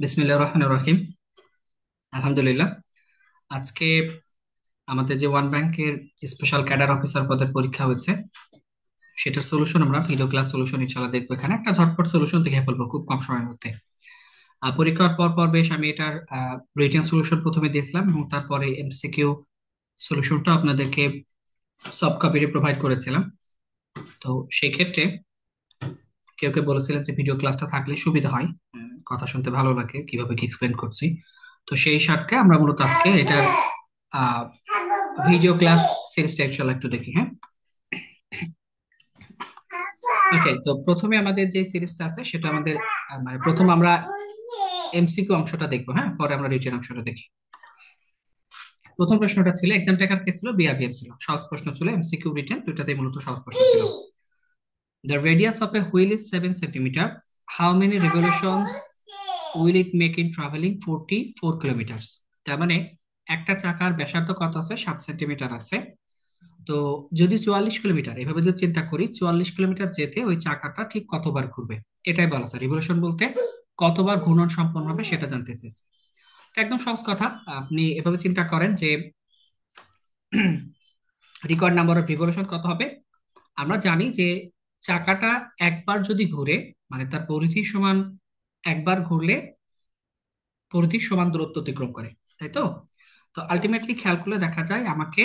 বিসমিল্লাহির রহমানির রহিম। আলহামদুলিল্লাহ। আজকে আমাদের যে ওয়ান ব্যাংকের স্পেশাল ক্যাডার অফিসার পদের পরীক্ষা হয়েছে, সেটার সলিউশন আমরা ভিডিও ক্লাস সলিউশন ইনশাআল্লাহ দেখবো। এখানে একটা ঝটপট সলিউশন দেখে ফেলবো খুব কম সময়ের মধ্যে। পরীক্ষার পর পর বেশ আমি এটার রিটেন সলিউশন প্রথমে দিয়েছিলাম এবং তারপরে এমসিকিউ সলিউশনটা আপনাদেরকে সফট কপিতে প্রোভাইড করেছিলাম। তো সেই ক্ষেত্রে কেউ কেউ বলেছিলেন যে ভিডিও ক্লাসটা থাকলে সুবিধা হয়, কথা শুনতে ভালো লাগে কিভাবে কি এক্সপ্লেন করছি। তো সেই স্বার্থে আমরা মূলত আজকে এটার ভিডিও ক্লাস সিরিজটা ইনশাআল্লাহ একটু দেখি, হ্যাঁ। ওকে, তো প্রথমে আমাদের যে সিরিজটা আছে সেটা আমাদের মানে প্রথম আমরা এমসিকিউ অংশটা দেখবো, হ্যাঁ, পরে আমরা রিটেন অংশটা দেখি। প্রথম প্রশ্নটা ছিল এক্সাম টেকার কে ছিল, বিআরবিএম ছিল, সহজ প্রশ্ন ছিল, এমসিকিউ রিটেন দুইটাতেই মূলত সহজ প্রশ্ন ছিল। The radius of a wheel is 7 centimeter. How many revolutions will it make in traveling 44 kilometers? তার মানে একটা চাকার ব্যাসার্ধ কত আছে, 7 সেন্টিমিটার আছে। তো যদি 44 কিলোমিটার, এভাবে যদি চিন্তা করি 44 কিলোমিটার যেতে ওই চাকাটা ঠিক কতবার ঘুরবে, এটাই বলা আছে। রিভলিউশন বলতে কতবার ঘূর্ণন সম্পন্ন হবে সেটা জানতে চেয়েছে। তো একদম সহজ কথা, আপনি এভাবে চিন্তা করেন যে রিকোয়ার্ড নাম্বার অফ রিভলিউশন কত হবে। আমরা জানি যে চাকাটা একবার যদি ঘুরে, মানে তার পরিধি সমান, একবার ঘুরলে পরিধি সমান দূরত্ব অতিক্রম করে, তাই তো। তো আলটিমেটলি খেয়াল করলে দেখা যায় আমাকে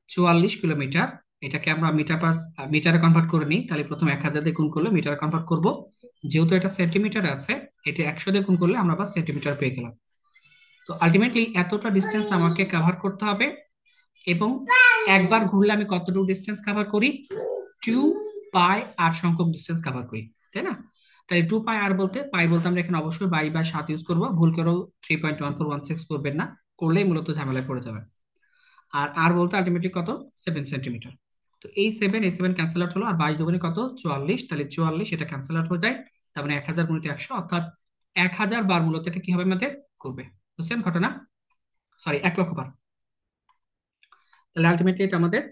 44 কিলোমিটার, এটাকে আমরা মিটার পার মিটারে কনভার্ট করে নিই, তাহলে প্রথম 1000 দিয়ে গুণ করলে মিটারে কনভার্ট করব। যেহেতু এটা সেন্টিমিটার আছে, এটা 100 দিয়ে গুণ করলে আমরা আবার সেন্টিমিটার পেয়ে গেলাম। তো আলটিমেটলি এতটা ডিস্টেন্স আমাকে কভার করতে হবে, এবং একবার ঘুরলে আমি কতটুকু ডিস্টেন্স কভার করি, 2 পাই আর সংখ্যক ডিস্টেন্স কভার করি, তাই না। তাই 2 পাই আর বলতে, পাই বলতে আমরা এখানে অবশ্যই 22/7 ইউজ করবো, ভুল করেও 3.1416 করবেন না, করলেই মূলত ঝামেলায় পড়ে যাবেন। আর আর বলতে আলটিমেটলি কত, 7 সেন্টিমিটার। তো এই সেভেন ক্যান্সেল আউট হলো, আর 22 দুগুণে কত, 44, তাহলে 44 এটা ক্যান্সেল আউট হয়ে যায়। তার মানে 1000 × 100, অর্থাৎ 1000 বার মূলত এটা কি হবে আমাদের করবে, বুঝছেন ঘটনা। সরি, 1 লক্ষ বার। তাহলে আলটিমেটলি এটা আমাদের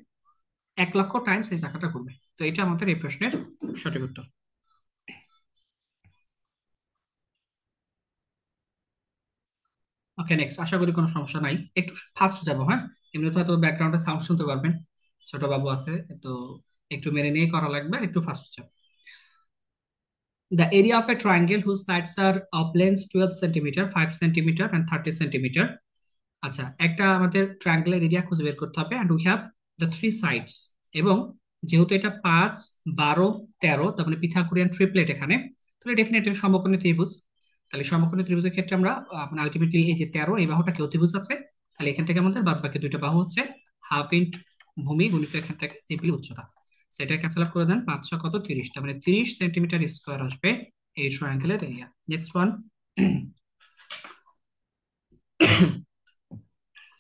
1 লক্ষ টাইমস এই চাকাটা ঘুরবে। তো এটা আমাদের এই প্রশ্নের সঠিক উত্তর। ওকে, নেক্সট। আশা করি কোনো সমস্যা নাই, একটু ফাস্ট যাবো, হ্যাঁ। এমনি তো হয়তো ব্যাকগ্রাউন্ডে সাউন্ড শুনতে পারবেন, ছোট বাবু আছে, তো একটু মেনে নিয়ে করা লাগবে, একটু ফাস্ট যাবো। The area of a triangle whose sides are of length 12 centimeter, 5 centimeter and 30 centimeter. আচ্ছা, একটা আমাদের ট্রায়াঙ্গেলের এরিয়া খুঁজে বের করতে হবে, and we have the three sides। এবং যেহেতু এটা 5, 12, 13, তার মানে পিথাগোরিয়ান ট্রিপলেট এখানে, তাহলে ডেফিনেটলি সমকোণী ত্রিভুজ। তাহলে সমকোণী ত্রিভুজের ক্ষেত্রে আমরা মানে আলটিমেটলি এই যে 13, এই বাহুটা কি অতিভুজ আছে, তাহলে এখান থেকে আমাদের বাদ বাকি দুইটা বাহু হচ্ছে হাফ ইন্ট ভূমি গুণিত এখান থেকে সিম্পলি উচ্চতা। সেটা ক্যান্সেল আউট করে দেন, 5 কত, 30, তার মানে 30 সেন্টিমিটার স্কোয়ার আসবে এই ট্রায়াঙ্গেলের area. Next one.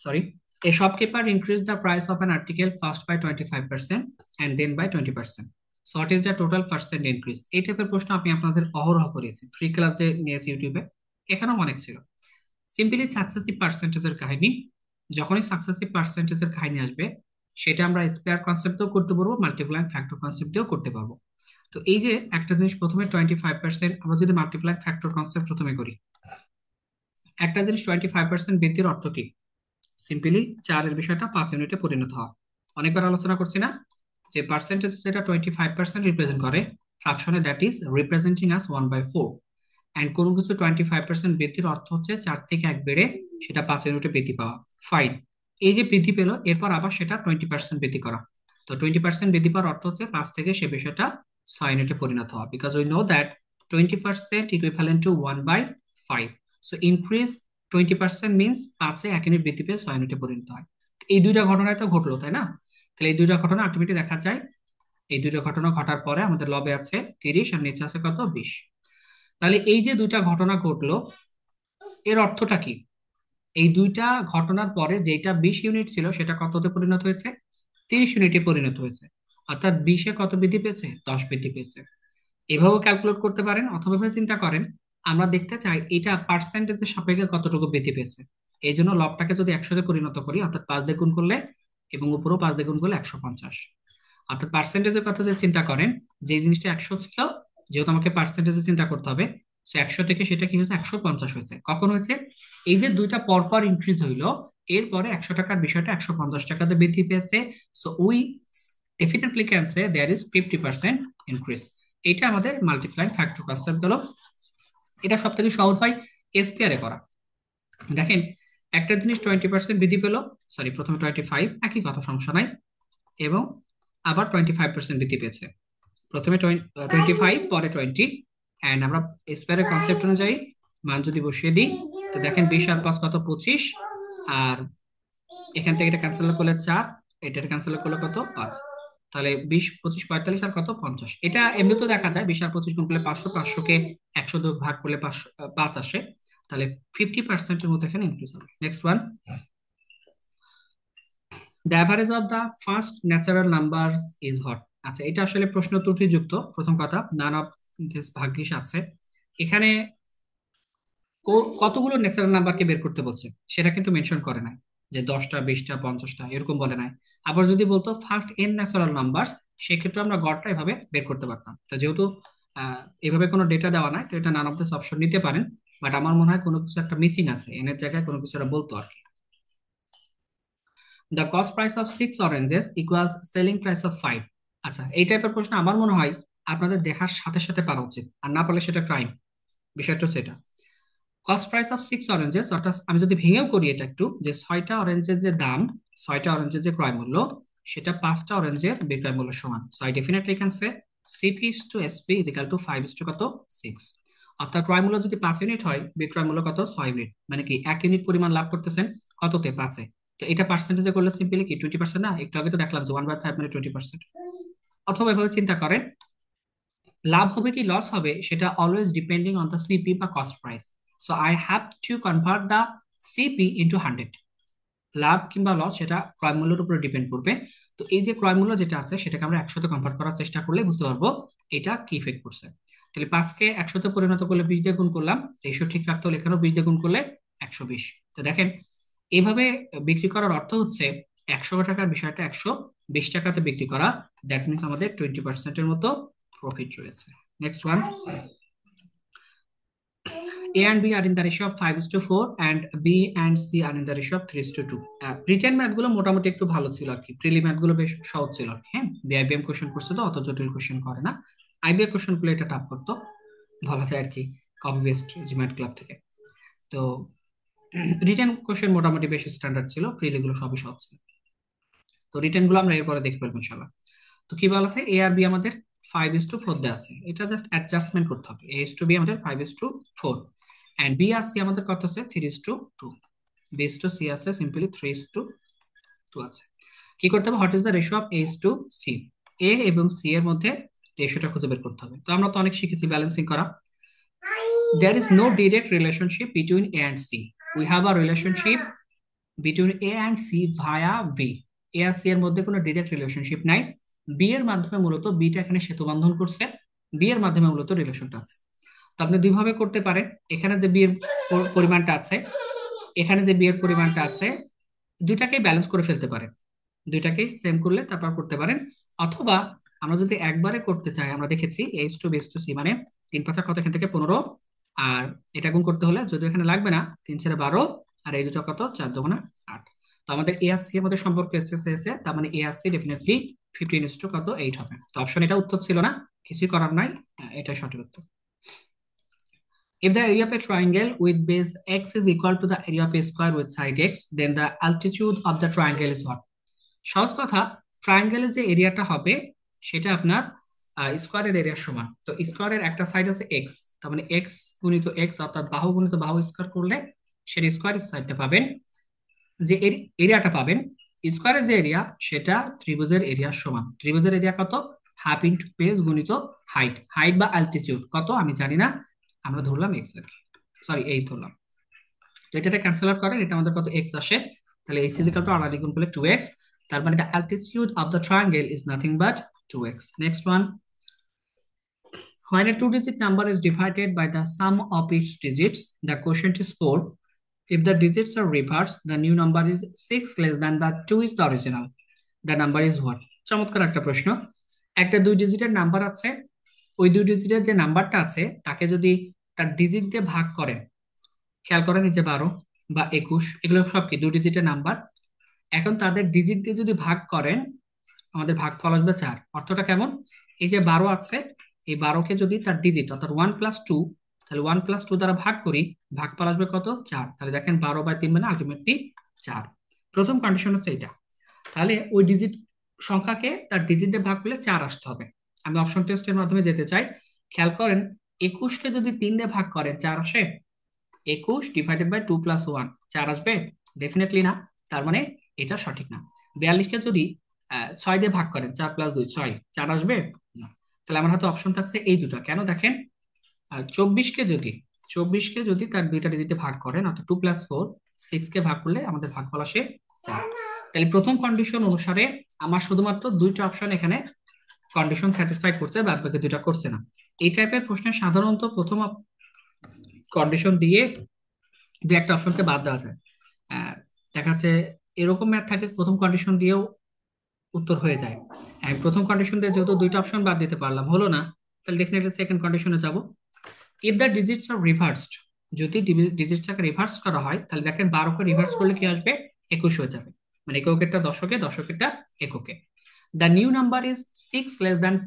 Sorry. A shopkeeper increased the price of an article first by 25% and then by 20%. So what is the total percent increase? এই টাইপের প্রশ্ন আমি আপনাদের অহরহ করেছি, ফ্রি ক্লাস যে নিয়েছি ইউটিউবে, এখানেও অনেক ছিল। সিম্পলি সাকসেসিভ পার্সেন্টেজের কাহিনী, যখনই সাকসেসিভ পার্সেন্টেজের কাহিনী আসবে, সেটা আমরা স্কয়ার কনসেপ্ট দিয়েও করতে পারবো, মাল্টিপ্লাইং ফ্যাক্টর কনসেপ্ট দিয়েও করতে পারবো। তো এই যে একটা জিনিস প্রথমে 25%, আমরা যদি মাল্টিপ্লাইং ফ্যাক্টর কনসেপ্ট প্রথমে করি, একটা জিনিস 25% বৃদ্ধির অর্থ কি, সিম্পলি 4-এর বিষয়টা 5 ইউনিটে পরিণত হওয়া। অনেকবার আলোচনা করছি না, যে পার্সেন্টেজ যেটা 25% রিপ্রেজেন্ট করে ফ্রাকশনে, that is representing as 1/4। And কোনো কিছু 25% বৃদ্ধির অর্থ হচ্ছে 4 থেকে 1 বেড়ে সেটা 5 ইউনিটে বৃদ্ধি পাওয়া। ফাইন, এই যে বৃদ্ধি পেলো, এরপর আবার সেটা 20% বৃদ্ধি করা। তো 20% বৃদ্ধি পাওয়ার অর্থ হচ্ছে 5 থেকে সে বিষয়টা 6 ইউনিটে পরিণত হওয়া, because we know that 20% equivalent to 1/5। So increase 20% means 5-এ 1 ইউনিট বৃদ্ধি পেয়ে 6 ইউনিটে পরিণত হয়। এই দুইটা ঘটনায় তো ঘটলো, তাই না। তাহলে এই দুইটা ঘটনা আলটিমেটলি দেখা যায়, এই দুইটা ঘটনা ঘটার পরে আমাদের লবে আছে 30 আর নিচে আছে কত, 20। তাহলে এই যে দুইটা ঘটনা ঘটলো, এর অর্থটা কি, এই দুইটা ঘটনার পরে যেটা 20 ইউনিট ছিল সেটা কততে পরিণত হয়েছে, 30 ইউনিটে পরিণত হয়েছে। অর্থাৎ 20-এ কত বৃদ্ধি পেয়েছে, 10 বৃদ্ধি পেয়েছে। এভাবেও ক্যালকুলেট করতে পারেন, অথবা এভাবে চিন্তা করেন, আমরা দেখতে চাই এটা পার্সেন্টেজের সাপেক্ষে কতটুকু বৃদ্ধি পেয়েছে। এই জন্য লবটাকে যদি 100-তে পরিণত করি, অর্থাৎ 5 দিয়ে গুণ করলে এবং উপরও 5 দিয়ে গুণ করলে 150। অর্থাৎ পার্সেন্টেজের কথা যদি চিন্তা করেন, যে জিনিসটা 100 ছিল যেহেতু আমাকে পার্সেন্টেজে চিন্তা করতে হবে, সো 100 থেকে সেটা কি হয়েছে 150 হয়েছে। কখন হয়েছে? এই যে দুইটা পরপর ইনক্রিজ হইলো, এরপরে 100 টাকার বিষয়টা 150 টাকাতে বৃদ্ধি পেয়েছে। So we definitely can say there is 50% increase. এটা আমাদের মাল্টিপ্লাইং ফ্যাক্টর কনসেপ্ট হলো। এটা সব থেকে সহজ হয় এসপিআর এ করা। দেখেন, একটা জিনিস 20% বৃদ্ধি পেলো, সরি প্রথমে 25, একই কথা, সমস্যা নাই, এবং আবার 25% বৃদ্ধি পেয়েছে। প্রথমে 25, পরে 20, অ্যান্ড আমরা স্কোয়ারের কনসেপ্ট অনুযায়ী মান যদি বসিয়ে দিই, তো দেখেন 20 আর 5 কত, 25, আর এখান থেকে এটা ক্যান্সেল করলে 4, এটা ক্যান্সেল করলে কত, 5। তাহলে 20, 25, 45 আর কত, 50। এটা এমনিতেও দেখা যায় 20 আর 25 গুণ করলে 500, 500-কে 100 দিয়ে ভাগ করলে 5 আসে। তাহলে 50%-এর মধ্যে এখানে ইনক্রিজ হবে। Next one, the average of the first natural numbers is what. আচ্ছা, এটা আসলে প্রশ্ন ত্রুটিযুক্ত। প্রথম কথা, নান অফ দিস ভাগ্যিস আছে। এখানে কতগুলো ন্যাচারাল নাম্বারকে বের করতে বলছে সেটা কিন্তু মেনশন করে নাই, যে 10টা, 20টা, 50টা এরকম বলে নাই। আবার যদি বলতো ফার্স্ট এন ন্যাচারাল নাম্বারস, সেক্ষেত্রে আমরা গড়টা এভাবে বের করতে পারতাম। তো যেহেতু এভাবে কোনো ডেটা দেওয়া নাই, তো এটা নান অফ দিস অপশন নিতে পারেন। বাট আমার মনে হয় কোনো কিছু একটা মিসিং আছে, এন এর জায়গায় কোনো কিছু একটা বলতো আর কি। The cost price of 6 oranges equals selling price of 5। আচ্ছা, এই টাইপের প্রশ্ন আমার মনে হয় আপনাদের দেখার সাথে সাথে পারা উচিত, আর না পারলে সেটা ক্রাইম। বিষয়টা হচ্ছে এটা, কস্ট প্রাইস অফ 6 অরেঞ্জেস, অর্থাৎ আমি যদি ভেঙেও করি এটা একটু, যে 6টা অরেঞ্জের যে দাম, 6টা অরেঞ্জের যে ক্রয় মূল্য, সেটা 5টা অরেঞ্জের বিক্রয় মূল্য সমান। So I definitely can say CP is to SP is equal to 5 is to কত, 6। অর্থাৎ ক্রয় মূল্য যদি 5 ইউনিট হয়, বিক্রয় মূল্য কত, 6 ইউনিট। মানে কি 1 ইউনিট পরিমাণ লাভ করতেছেন কততে, 5-এ। তো এটা পার্সেন্টেজে করলে সিম্পলি কি 20% না? একটু আগে তো দেখলাম যে 1/5 মানে 20%। অথবা এভাবে চিন্তা করেন, লাভ হবে কি লস হবে সেটা always depending on the CP বা cost price. So I have to convert the CP into 100। লাভ কিংবা লস সেটা ক্রয় মূল্যের উপরে ডিপেন্ড করবে। তো এই যে ক্রয় মূল্য যেটা আছে সেটাকে আমরা 100-তে কনভার্ট করার চেষ্টা করলে বুঝতে পারবো এটা কি ইফেক্ট করছে। তাহলে 5-কে 100-তে পরিণত করলে 20 দিয়ে গুণ করলাম, রেশিও ঠিক রাখতে হলে এখানেও 20 দিয়ে গুণ করলে 120। তো দেখেন, এইভাবে বিক্রি করার অর্থ হচ্ছে 100 টাকার বিষয়টা 120 টাকাতে বিক্রি করা। দ্যাট মিনস আমাদের 20%-এর মতো প্রফিট রয়েছে। Next one, A and B are in the ratio of 5:4 and B and C are in the ratio of 3:2। Written math গুলো মোটামুটি একটু ভালো ছিল আর কি, প্রিলি ম্যাথ গুলো বেশ সহজ ছিল আর কি। হ্যাঁ, বিআইবিএম কোশ্চেন করছে তো অত জটিল কোশ্চেন করে না। আইবিএ কোশ্চেন গুলো এটা টাফ করতো, বলা যায় আর কি, কপি পেস্ট জিম্যাট ক্লাব থেকে। তো রিটেন কোশ্চেন মোটামুটি বেশ স্ট্যান্ডার্ড ছিল, প্রিলি গুলো সবই সহজ ছিল। তো রিটেন গুলো আমরা এরপরে দেখে ফেলবো ইনশাল্লাহ। তো কি বলা আছে, এ আর বি আমাদের 5:4 দেওয়া আছে, এটা জাস্ট অ্যাডজাস্টমেন্ট করতে হবে। এ ইস টু বি আমাদের 5:4, এন্ড বি আর সি আমাদের কত আছে, 3:2। বি ইস টু সি আছে সিম্পলি 3:2 আছে। কি করতে হবে, what is the ratio of A is to C. A এবং সি এর মধ্যে রেশিওটা খুঁজে বের করতে হবে। তো আমরা তো অনেক শিখেছি ব্যালেন্সিং করা। There is no direct relationship between A and C. We have a relationship between A and C via V. A আর সি এর মধ্যে কোনো ডিরেক্ট রিলেশনশিপ নাই। বি এর মাধ্যমে মূলত বিটা এখানে সেতু বন্ধন করছে, বি এর মাধ্যমে মূলত রিলেশনটা আছে। তো আপনি দুইভাবে করতে পারেন, এখানে যে বি এর পরিমাণটা আছে, এখানে যে বি এর পরিমাণটা আছে, দুইটাকেই ব্যালেন্স করে ফেলতে পারেন। দুইটাকেই সেম করলে তারপর করতে পারেন। অথবা আমরা যদি একবারে করতে চাই, আমরা দেখেছি H to B to C মানে 3 5 কত, এখান থেকে 15, আর এটা গুণ করতে হলে যদিও এখানে লাগবে না, 3 4 12, আর এই দুটো কত, 4 2 8। তো আমাদের এ আর সি এর মধ্যে সম্পর্ক এসেছে, তার মানে এ আর সি ডেফিনেটলি 15 কত, 8 হবে। তো অপশন এটা উত্তর ছিল না, কিছুই করার নাই, এটাই সঠিক উত্তর। If the area of a triangle with base x is equal to the area of a square with side x, then the altitude of the triangle is what? সহজ কথা, ট্রায়াঙ্গেলের যে এরিয়াটা হবে সেটা আপনার স্কোয়ারের এরিয়ার সমান। তো স্কোয়ারের একটা সাইড আছে এক্স, তার মানে এক্স গুণিত এক্স, অর্থাৎ বাহু গুণিত বাহু স্কোয়ার করলে সেটা স্কোয়ারের সাইডটা পাবেন। যে এরিয়াটা পাবেন, স্কোয়ারের যে এরিয়া সেটা ত্রিভুজের এরিয়ার সমান। ত্রিভুজের এরিয়া কত, হাফ ইন্টু বেস গুণিত হাইট। হাইট বা অ্যালটিটিউড কত আমি জানি না, আমরা ধরলাম এক্স আর কি, সরি এই ধরলাম। তো এটা ক্যান্সেল আউট করেন, এটা আমাদের কত, এক্স আসে। তাহলে এক্স ইজ ইকুয়াল টু আড়াআড়ি গুণ করলে 2x। তার মানে the altitude of the triangle is nothing but 2x. Next one, when a two-digit number is divided by the sum of its digits, the quotient is 4. If the digits are reversed, the new number is 6 less than the 2 is the original. The number is what? চমৎকার একটা প্রশ্ন। একটা 2 ডিজিটের number আছে, ওই 2 ডিজিটের যে নাম্বারটা আছে তাকে যদি তার ডিজিট দিয়ে ভাগ করেন, খেয়াল করেন এই যে 12 বা 21, এগুলো সব কি 2 ডিজিটের নাম্বার। এখন তাদের ডিজিট দিয়ে যদি ভাগ করেন, আমাদের ভাগফল আসবে 4। অর্থটা কেমন? এই যে 12 আছে, এই 12কে যদি তার ডিজিট অর্থাৎ 1+2, তাহলে 1+2 দ্বারা ভাগ করি, ভাগফল আসবে কত? 4। তাহলে দেখেন 12/3 মানে আলটিমেটলি 4। প্রথম কন্ডিশন হচ্ছে এটা। তাহলে ওই ডিজিট সংখ্যাকে তার ডিজিট দিয়ে ভাগ করলে 4 আসতে হবে। আমি অপশন টেস্টের মাধ্যমে যেতে চাই। খেয়াল করেন, 21কে যদি 3 দিয়ে ভাগ করেন 4 আসে? 21 ÷ 2+1, 4 আসবে? ডেফিনেটলি না। তার মানে এটা সঠিক না। 42কে যদি 6 দিয়ে ভাগ করেন, 4+2 6, 4 আসবে? না। তাহলে আমার হাতে অপশন থাকছে এই দুটো। কেন দেখেন, 24কে যদি 24কে যদি তার দুইটা ডিজিটে ভাগ করেন অর্থাৎ 2+4, 6কে ভাগ করলে আমাদের ভাগফল আসে 4। তাহলে প্রথম কন্ডিশন অনুসারে আমার শুধুমাত্র দুইটা অপশন এখানে কন্ডিশন স্যাটিসফাই করছে, বাদ বাকি দুইটা করছে না। এই টাইপের প্রশ্নে সাধারণত প্রথম কন্ডিশন দিয়ে দু একটা অপশনকে বাদ দেওয়া যায়। আহ, দেখা যাচ্ছে এরকম ম্যাথ থাকে প্রথম কন্ডিশন দিয়েও উত্তর হয়ে যায়। আমি প্রথম কন্ডিশন দিয়ে যেহেতু দুইটা অপশন বাদ দিতে পারলাম, হলো না, তাহলে ডেফিনেটলি সেকেন্ড কন্ডিশনে যাব। If the digits are reversed, যদি ডিজিটটাকে রিভার্স করা হয়, তাহলে দেখেন 12কে রিভার্স করলে কি আসবে? 21 হয়ে যাবে। মানে এককেরটা দশকে, দশকেরটা এককে। The new number is 6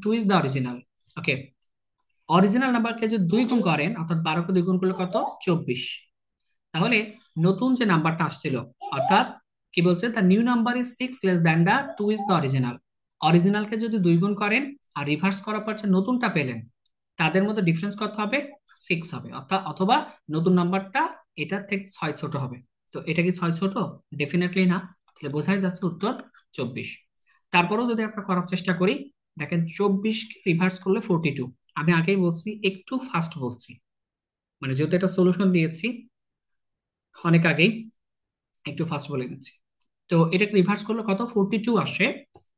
<2 is the original. Okay, original নাম্বারকে যদি 2 গুণ করেন অর্থাৎ 12কে 2 গুণ করলে কত? 24। তাহলে নতুন যে নাম্বারটা আসছিল, অর্থাৎ কি বলছে, the new number is 6 <2 is the original. অরিজিনালকে যদি 2 গুণ করেন আর রিভার্স করার পর যে নতুনটা পেলেন, তাদের মধ্যে ডিফারেন্স কত হবে? 6 হবে। অর্থাৎ অথবা নতুন নাম্বারটা এটার থেকে 6 ছোট হবে। তো এটা কি 6 ছোট? ডেফিনেটলি না। তাহলে বোঝাই যাচ্ছে উত্তর 24। তারপরেও যদি আমরা করার চেষ্টা করি, দেখেন 24কে রিভার্স করলে 42। আমি আগেই বলছি একটু ফাস্ট বলছি, মানে যেহেতু এটা সলিউশন দিয়েছি অনেক আগেই, একটু ফাস্ট বলে দিচ্ছি। তো এটাকে রিভার্স করলে কত? 42 আসে।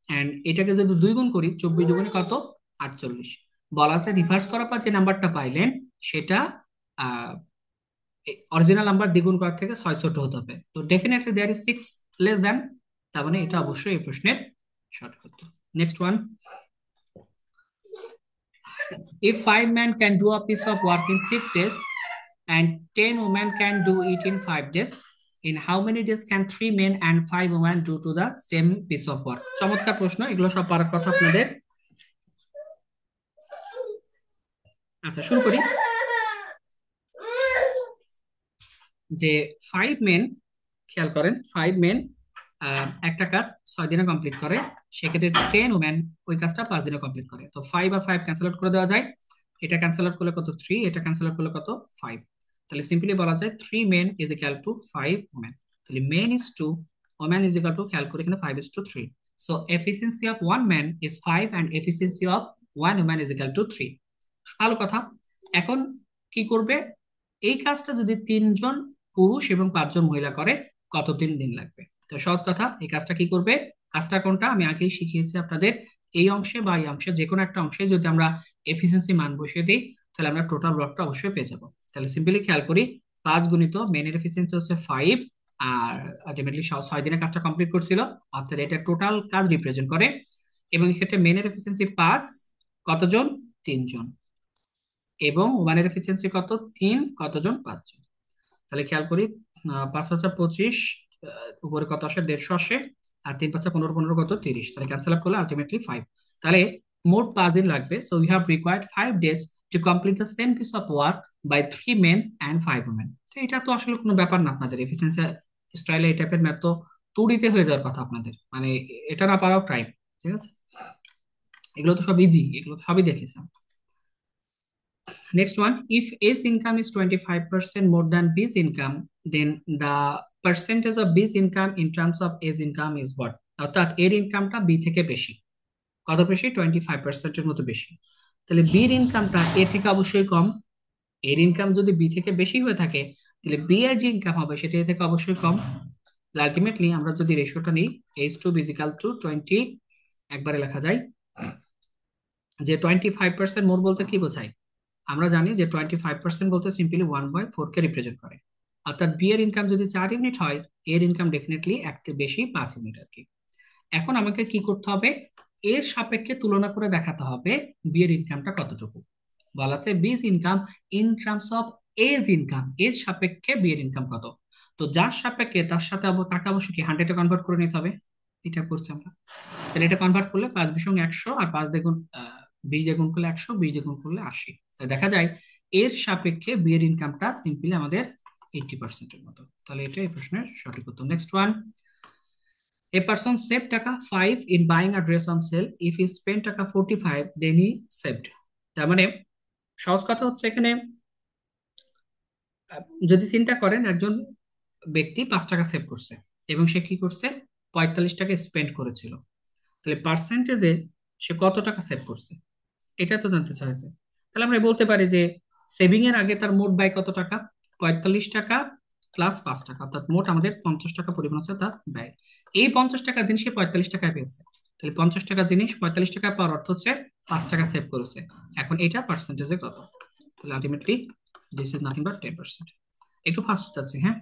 অ্যান্ড এটাকে যদি 2 গুণ করি, 24 দুগুণে কত? 48। বলা আছে রিভার্স করার পর যে নাম্বারটা পাইলেন সেটা অরিজিনাল নাম্বার দ্বিগুণ করার থেকে 6 ছোট হতে হবে। তো ডেফিনেটলি দেয়ার ইজ 6 < তার মানে এটা অবশ্যই এই প্রশ্নের সঠিক উত্তর। Next one, if 5 men can do a piece of work in 6 days and 10 women can do it in 5 days, in how many days can 3 men and 5 women do to the same piece of work? চমৎকার প্রশ্ন, এগুলো সব পারার কথা আপনাদের। আচ্ছা শুরু করি। যে 5 মেন, খেয়াল করেন 5 মেন একটা কাজ 6 দিনে কমপ্লিট করে, সেক্ষেত্রে 10 ওম্যান ওই কাজটা 5 দিনে কমপ্লিট করে। তো 5 আর 5 ক্যান্সেল আউট করে দেওয়া যায়। এটা ক্যান্সেল আউট করলে কত? 3। এটা ক্যান্সেল আউট করলে কত? 5। তাহলে সিম্পলি বলা যায় 3 men is equal to 5 woman. তাহলে men is 2, woman is equal to, খেয়াল করে এখানে 5:3। So efficiency of 1 man is 5 and efficiency of 1 woman is equal to 3। ভালো কথা। এখন কি করবে? এই কাজটা যদি 3 জন পুরুষ এবং 5 জন মহিলা করে, কত দিন দিন লাগবে? তো সহজ কথা, এই কাজটা কি করবে? কাজটা কোনটা আমি আগেই শিখিয়েছি আপনাদের। এই অংশে বা এই অংশে যে কোনো একটা অংশে যদি আমরা এফিসিয়েন্সি মান বসিয়ে দিই, তাহলে আমরা টোটাল ব্লকটা অবশ্যই পেয়ে যাবো। তাহলে সিম্পলি খেয়াল করি, 5 গুণিত মেনের এফিসিয়েন্সি হচ্ছে 5, আর আলটিমেটলি 6 দিনে কাজটা কমপ্লিট করছিল, অর্থাৎ এটা টোটাল কাজ রিপ্রেজেন্ট করে। এবং এক্ষেত্রে মেনের এফিসিয়েন্সি 5, কতজন? 3 জন। এবং ওয়ানের এফিসিয়েন্সি কত? 3, কতজন? 5 জন। তাহলে খেয়াল করি, 5×5 = 25, উপরে কত আসে? 150 আসে। আর 3×5 = 15, 15 কত? 30। তাহলে ক্যান্সেল আউট করলে আলটিমেটলি 5। তাহলে মোট 5 দিন লাগবে। So we have required 5 days to complete the same piece of work by 3 men and 5 women। তো এটা তো আসলে কোনো ব্যাপার না, আপনাদের এফিসিয়েন্সি স্টাইলে এই টাইপের ম্যাথ তো তুড়িতে হয়ে যাওয়ার কথা আপনাদের, মানে এটা না পারাও টাইম। ঠিক আছে, এগুলো তো সব ইজি, এগুলো তো সবই দেখেছেন। Next one, if A's income is 25% more than B's income, then the percentage of B's income in terms of A's income is what? অর্থাৎ এর ইনকামটা বি থেকে বেশি। কত বেশি? 25%-এর মতো বেশি। তাহলে বির ইনকামটা এ থেকে অবশ্যই কম। এর ইনকাম যদি বি থেকে বেশি হয়ে থাকে, তাহলে বি এর যে ইনকাম হবে সেটা এ থেকে অবশ্যই কম। আলটিমেটলি আমরা যদি রেশিওটা নিই, H2 = 20, একবারে লেখা যায় যে 25% মোর বলতে কি বোঝায়? আমরা জানি যে 25% বলতে সিম্পলি 1/4 কে রিপ্রেজেন্ট করে। অর্থাৎ বি এর ইনকাম যদি 4 ইউনিট হয়, এর ইনকাম ডেফিনেটলি 1 থেকে বেশি 5 ইউনিট আর কি। এখন আমাকে কি করতে হবে? এর সাপেক্ষে তুলনা করে দেখাতে হবে বি এর ইনকামটা কতটুকু। বলা আছে বি's ইনকাম ইন টার্মস অফ এর ইনকাম, এর সাপেক্ষে বি এর ইনকাম কত। তো যার সাপেক্ষে তার সাথে তাকে অবশ্যই কি 100-এ কনভার্ট করে নিতে হবে। এটা করছি আমরা। তাহলে এটা কনভার্ট করলে 5 বিশ 100, আর 5 দ্বিগুণ 20 দিয়ে গুণ করলে 100, 20 দিয়ে গুণ করলে 80। তো দেখা যায় এর সাপেক্ষে বি এর ইনকামটা সিম্পলি আমাদের 80%-এর মতো। তাহলে এটা এই প্রশ্নের সঠিক উত্তর। Next one, a person saved টাকা 5 in buying a dress on sale. If he spent টাকা 45, then he saved. তার মানে সহজ কথা হচ্ছে এখানে, আহ, যদি চিন্তা করেন একজন ব্যক্তি 5 টাকা সেভ করছে এবং সে কি করছে, 45 টাকা স্পেন্ড করেছিল, তাহলে পার্সেন্টেজে সে কত টাকা সেভ করছে এটা তো জানতে চাইছে। তাহলে আমরা বলতে পারি যে সেভিং এর আগে তার মোট ব্যয় কত টাকা, 45 টাকা প্লাস 5 টাকা, অর্থাৎ মোট আমাদের 50 টাকা পরিমাণ হচ্ছে তার ব্যয়। এই 50 টাকা জিনিস সে 45 টাকায় পেয়েছে, তাহলে 50 টাকা জিনিস 45 টাকায় পাওয়ার অর্থ হচ্ছে 5 টাকা সেভ করেছে। এখন এটা পার্সেন্টেজে কত, তাহলে ultimately this is nothing but 10%। একটু ফাস্ট যাচ্ছে, হ্যাঁ।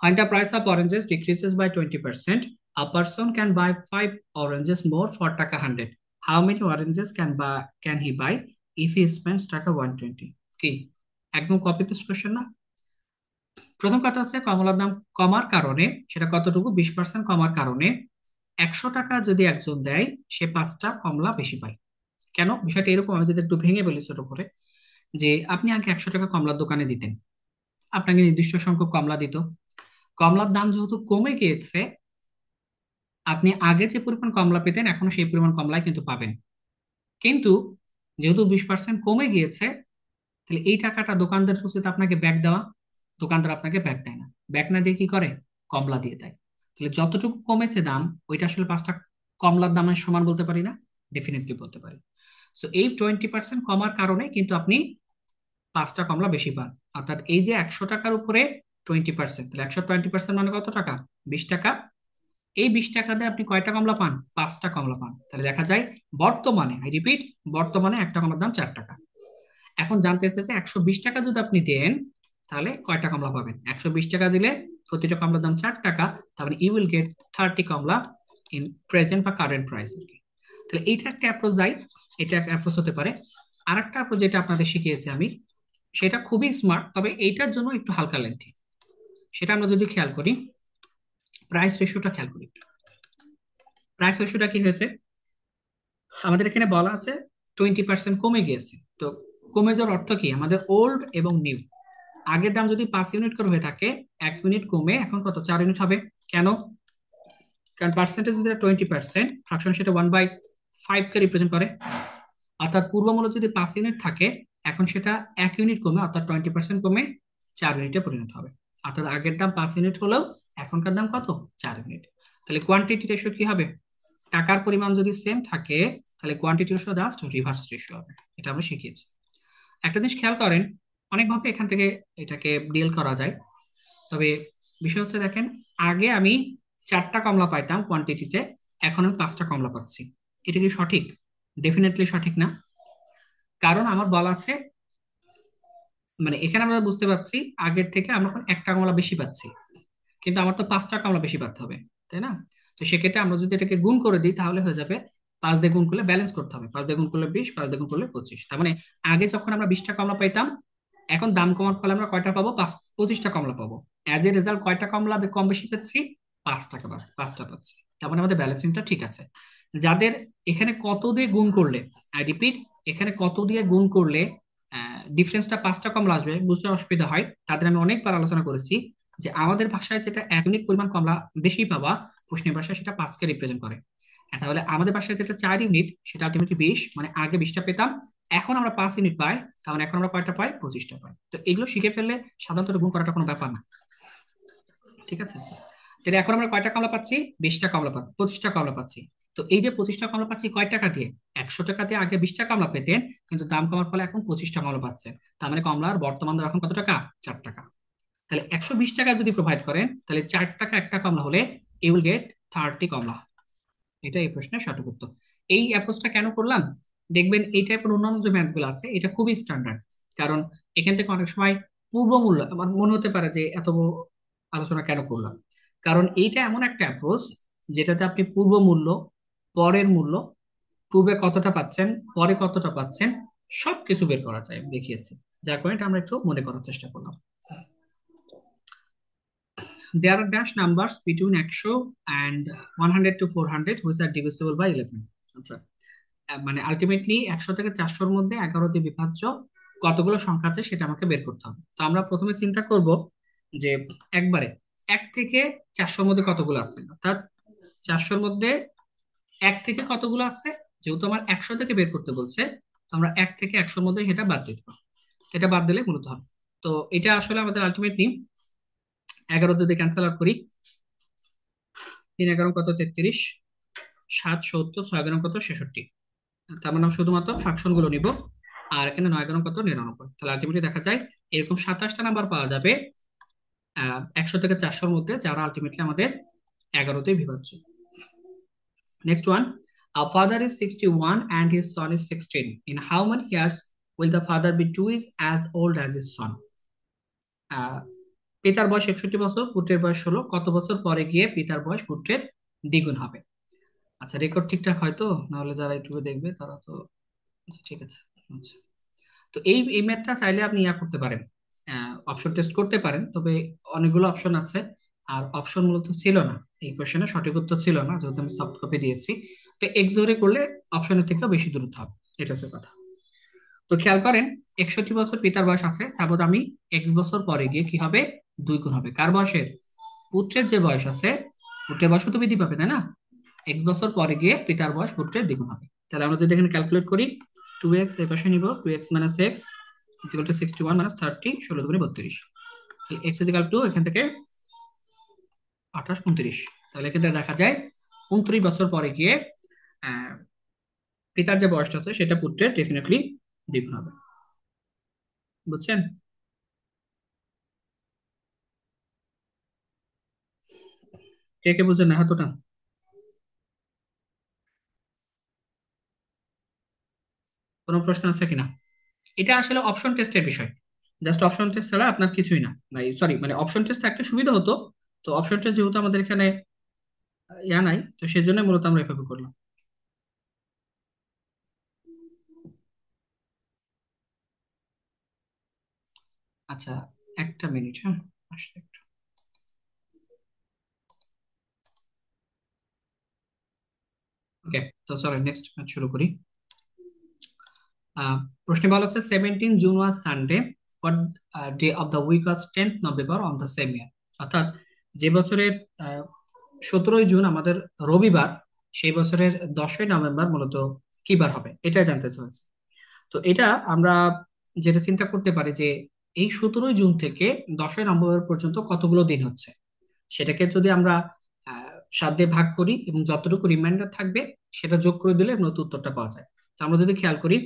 When the price of oranges decreases by 20%, a person can buy 5 oranges more for টাকা 100. How many oranges can he buy if he spends টাকা 120? কি একদম কপি পেস্ট কোশ্চেন না? প্রথম কথা হচ্ছে কমলার দাম কমার কারণে, সেটা কতটুকু, 20% কমার কারণে 100 টাকা যদি একজন দেয় সে 5টা কমলা বেশি পায়। কেন, বিষয়টা এরকম, আমি যদি একটু ভেঙে বলি ছোট করে, যে আপনি আগে 100 টাকা কমলার দোকানে দিতেন, আপনাকে নির্দিষ্ট সংখ্যক কমলা দিত। কমলার দাম যেহেতু কমে গিয়েছে, আপনি আগে যে পরিমাণ কমলা পেতেন এখনো সেই পরিমাণ কমলাই কিন্তু পাবেন। কিন্তু যেহেতু 20% কমে গিয়েছে, তাহলে এই টাকাটা দোকানদার উচিত আপনাকে ব্যাক দেওয়া। দোকানদার আপনাকে ব্যাক দেয় না, ব্যাক না দিয়ে কি করে, কমলা দিয়ে দেয়। তাহলে যতটুকু কমেছে দাম, ওইটা আসলে 5টা কমলার দামের সমান বলতে পারি না, ডেফিনেটলি বলতে পারি। সো এই 20% কমার কারণে কিন্তু আপনি 5টা কমলা বেশি পান। অর্থাৎ এই যে 100 টাকার উপরে 20%, তাহলে 120% মানে কত টাকা, 20 টাকা। এই 20 টাকা দিয়ে আপনি কয়টা কমলা পান, 5টা কমলা পান। তাহলে দেখা যায় বর্তমানে, আই রিপিট, বর্তমানে একটা কমলার দাম 4 টাকা। এখন জানতে এসেছে 120 টাকা যদি আপনি দেন তাহলে কয়টা কমলা পাবেন। 120 টাকা দিলে প্রতিটা কমলার দাম 4 টাকা, তার মানে ইউ উইল গেট 30 কমলা ইন প্রেজেন্ট বা কারেন্ট প্রাইস আর কি। তাহলে এইটা একটা অ্যাপ্রোচ যাই, এটা একটা অ্যাপ্রোচ হতে পারে। আর একটা অ্যাপ্রোচ যেটা আপনাদের শিখিয়েছি আমি, সেটা খুবই স্মার্ট, তবে এইটার জন্য একটু হালকা লেন্থি। সেটা আমরা যদি খেয়াল করি, প্রাইস রেশিওটা খেয়াল করি। প্রাইস রেশিওটা কি হয়েছে, আমাদের এখানে বলা আছে 20% কমে গিয়েছে। তো কমে যাওয়ার অর্থ কি, আমাদের ওল্ড এবং নিউ, আগের দাম যদি 5 ইউনিট করে হয়ে থাকে, 1 ইউনিট কমে এখন কত, 4 ইউনিট হবে। কেন, কারণ পার্সেন্টেজ যেটা 20%, ফ্রাকশন সেটা 1/5 কে রিপ্রেজেন্ট করে। অর্থাৎ পূর্ব মূল্য যদি 5 ইউনিট থাকে, এখন সেটা 1 ইউনিট কমে, অর্থাৎ 20% কমে 4 ইউনিটে পরিণত হবে। অর্থাৎ আগের দাম 5 ইউনিট হলেও এখনকার দাম কত, 4 ইউনিট। তাহলে কোয়ান্টিটি রেশিও কি হবে, টাকার পরিমাণ যদি সেম থাকে তাহলে quantity ratio just reverse ratio হবে। এটা আমরা শিখিয়েছি। একটা জিনিস খেয়াল করেন, অনেকভাবে এখান থেকে এটাকে ডিল করা যায়। তবে বিষয় হচ্ছে দেখেন, আগে আমি 4টা কমলা পাইতাম কোয়ান্টিটিতে, এখন আমি 5টা কমলা পাচ্ছি। এটা কি সঠিক, ডেফিনেটলি সঠিক না। কারণ আমার বলা আছে, মানে এখানে আমরা বুঝতে পারছি আগের থেকে আমরা এখন একটা কমলা বেশি পাচ্ছি, কিন্তু আমার তো 5টা কমলা বেশি পাতে হবে, তাই না? তো সেক্ষেত্রে আমরা যদি এটাকে গুণ করে দিই তাহলে হয়ে যাবে, 5 দিয়ে গুণ করলে ব্যালেন্স করতে হবে, 5 দিয়ে গুণ করলে 20, 5 দিয়ে গুণ করলে 25। তার মানে আগে যখন আমরা 20টা কমলা পাইতাম, এখন দাম কমার ফলে আমরা কয়টা পাবো, 25টা কমলা পাবো। অ্যাজ এ রেজাল্ট কয়টা কমলা কম বেশি পাচ্ছি, 5 টাকা 5টা পাচ্ছি। তার মানে আমাদের ব্যালেন্সিংটা ঠিক আছে। যাদের এখানে কত দিয়ে গুণ করলে, আই রিপিট, এখানে কত দিয়ে গুণ করলে ডিফারেন্সটা 5টা কমলা আসবে বুঝতে অসুবিধা হয়, তাদের আমি অনেকবার আলোচনা করেছি যে আমাদের ভাষায় যেটা 1 ইউনিট পরিমাণ কমলা বেশি পাওয়া, প্রশ্নের ভাষায় সেটা 5কে রিপ্রেজেন্ট করে। তাহলে আমাদের ভাষায় যেটা 4 ইউনিট, সেটা আলটিমেটলি 20, মানে আগে 20টা পেতাম, এখন আমরা 5 ইউনিট পাই, তার মানে এখন আমরা কয়টা পাই, 25টা পাই। তো এগুলো শিখে ফেললে সাধারণত গুণ করাটা কোনো ব্যাপার না, ঠিক আছে? তাহলে এখন আমরা কয়টা কমলা পাচ্ছি, 20টা কমলা পাচ্ছি, 25টা কমলা পাচ্ছি। তো এই যে 25টা কমলা পাচ্ছি কয় টাকা দিয়ে, 100 টাকা দিয়ে আগে 20টা কমলা পেতেন, কিন্তু দাম কমার ফলে এখন 25টা কমলা পাচ্ছেন। তার মানে কমলার বর্তমান দাম এখন কত টাকা, 4 টাকা। তাহলে 120 টাকা যদি প্রোভাইড করেন, তাহলে 4 টাকা একটা কমলা হলে ইউ উইল গেট 30 কমলা। এটা এই প্রশ্নের সঠিক উত্তর। এই অ্যাপ্রোচটা কেন করলাম, দেখবেন এই টাইপের অন্যান্য যে ম্যাথ গুলো আছে এটা খুবই স্ট্যান্ডার্ড। কারণ এখান থেকে অনেক সময় পূর্ব মূল্য, আমার মনে হতে পারে যে এত আলোচনা কেন করলাম, কারণ এইটা এমন একটা অ্যাপ্রোচ যেটাতে আপনি পূর্ব মূল্য, পরের মূল্য, পূর্বে কতটা পাচ্ছেন, পরে কতটা পাচ্ছেন, সবকিছু বের করা যায়, আমি দেখিয়েছি। যার পয়েন্ট আমরা একটু মনে করার চেষ্টা করলাম। There are dash numbers between 100 and 100 to 400 which are divisible by 11. আচ্ছা, মানে আলটিমেটলি 100 থেকে 400-র মধ্যে 11 দিয়ে বিভাজ্য কতগুলো সংখ্যা আছে সেটা আমাকে বের করতে হবে। তো আমরা প্রথমে চিন্তা করব যে একবারে 1 থেকে 400-র মধ্যে কতগুলো আছে, অর্থাৎ 400-র মধ্যে 1 থেকে কতগুলো আছে। যেহেতু আমার 100 থেকে বের করতে বলছে, তো আমরা 1 থেকে 100-র মধ্যে সেটা বাদ দিতে হবে। এটা বাদ দিলে মূলত হবে। তো এটা আসলে আমাদের আলটিমেটলি 11 যদি ক্যান্সেল আউট করি, 3 11 কত, 33, 7 70, 6 11 কত, 66। তার মানে আমরা শুধুমাত্র ফ্রাকশন গুলো নিব। আর এখানে 9 11 কত, 99। তাহলে আলটিমেটলি দেখা যায় এরকম 27টা নাম্বার পাওয়া যাবে 100 থেকে 400-র মধ্যে, যারা আলটিমেটলি আমাদের 11-তে বিভাজ্য। Next one, a father is 61 and his son is 16. In how many years will the father be twice as old as his son? আহ, পিতার বয়স 61 বছর, পুত্রের বয়স 16, কত বছর পরে গিয়ে পিতার বয়স পুত্রের দ্বিগুণ হবে? আচ্ছা, রেকর্ড ঠিকঠাক হয়তো, নাহলে যারা ইউটিউবে দেখবে তারা তো, আচ্ছা ঠিক আছে। আচ্ছা, তো এই ম্যাথটা চাইলে আপনি ইয়া করতে পারেন, অপশন টেস্ট করতে পারেন, তবে অনেকগুলো অপশন আছে। আর অপশন মূলত ছিল না, এই কোশ্চেনে সঠিক উত্তর ছিল না, যেহেতু আমি সফট কপি দিয়েছি। তো এক্স ধরে করলে অপশনের থেকে বেশি দূরত্ব হবে, এটা হচ্ছে কথা। তো খেয়াল করেন, 61 বছর পিতার বয়স আছে, সাপোজ আমি এক্স বছর পরে গিয়ে কি হবে, দুই গুণ হবে কার বয়সের, পুত্রের যে বয়স আছে, পুত্রের বয়স তো বৃদ্ধি পাবে তাই না, এক্স বছর পরে গিয়ে পিতার বয়স পুত্রের দ্বিগুণ হবে। তাহলে আমরা যদি এখানে ক্যালকুলেট করি, 2x এই পাশে নিব, 2x minus x equal to 61 minus 30, 16 দুগুণে 32। তাহলে এক্স ইকুয়াল টু এখান থেকে 28 29। তাহলে এখানে দেখা যায় 29 বছর পরে গিয়ে আহ, পিতার যে বয়সটা আছে সেটা পুত্রের ডেফিনেটলি দ্বিগুণ হবে। বুঝছেন? কে কে বুঝছেন না এতটা? কোনো প্রশ্ন আছে কিনা? এটা আসলে অপশন টেস্টের বিষয়, জাস্ট অপশন টেস্ট ছাড়া আপনার কিছুই না, নাই সরি, মানে অপশন টেস্ট একটা সুবিধা হতো। তো অপশন টেস্ট যেহেতু আমাদের এখানে ইয়া নাই, তো সেজন্য মূলত আমরা এভাবে করলাম। আচ্ছা, একটা মিনিট, হ্যাঁ, আসলে একটু। ওকে, তো চলো নেক্সট শুরু করি। আহ, প্রশ্নে বলা হচ্ছে 17 June was Sunday, what day of the week was 10th November on the same year. অর্থাৎ যে বছরের 17ই জুন আমাদের রবিবার, সেই বছরের 10ই নভেম্বর মূলত কি বার হবে, এটাই জানতে চাইছে। তো এটা আমরা যেটা চিন্তা করতে পারি যে এই 17ই জুন থেকে 10ই নভেম্বর পর্যন্ত কতগুলো দিন হচ্ছে, সেটাকে যদি আমরা 7 দিয়ে ভাগ করি এবং যতটুকু রিমাইন্ডার থাকবে সেটা যোগ করে দিলে নতুন উত্তরটা পাওয়া যায়। তো আমরা যদি খেয়াল করি,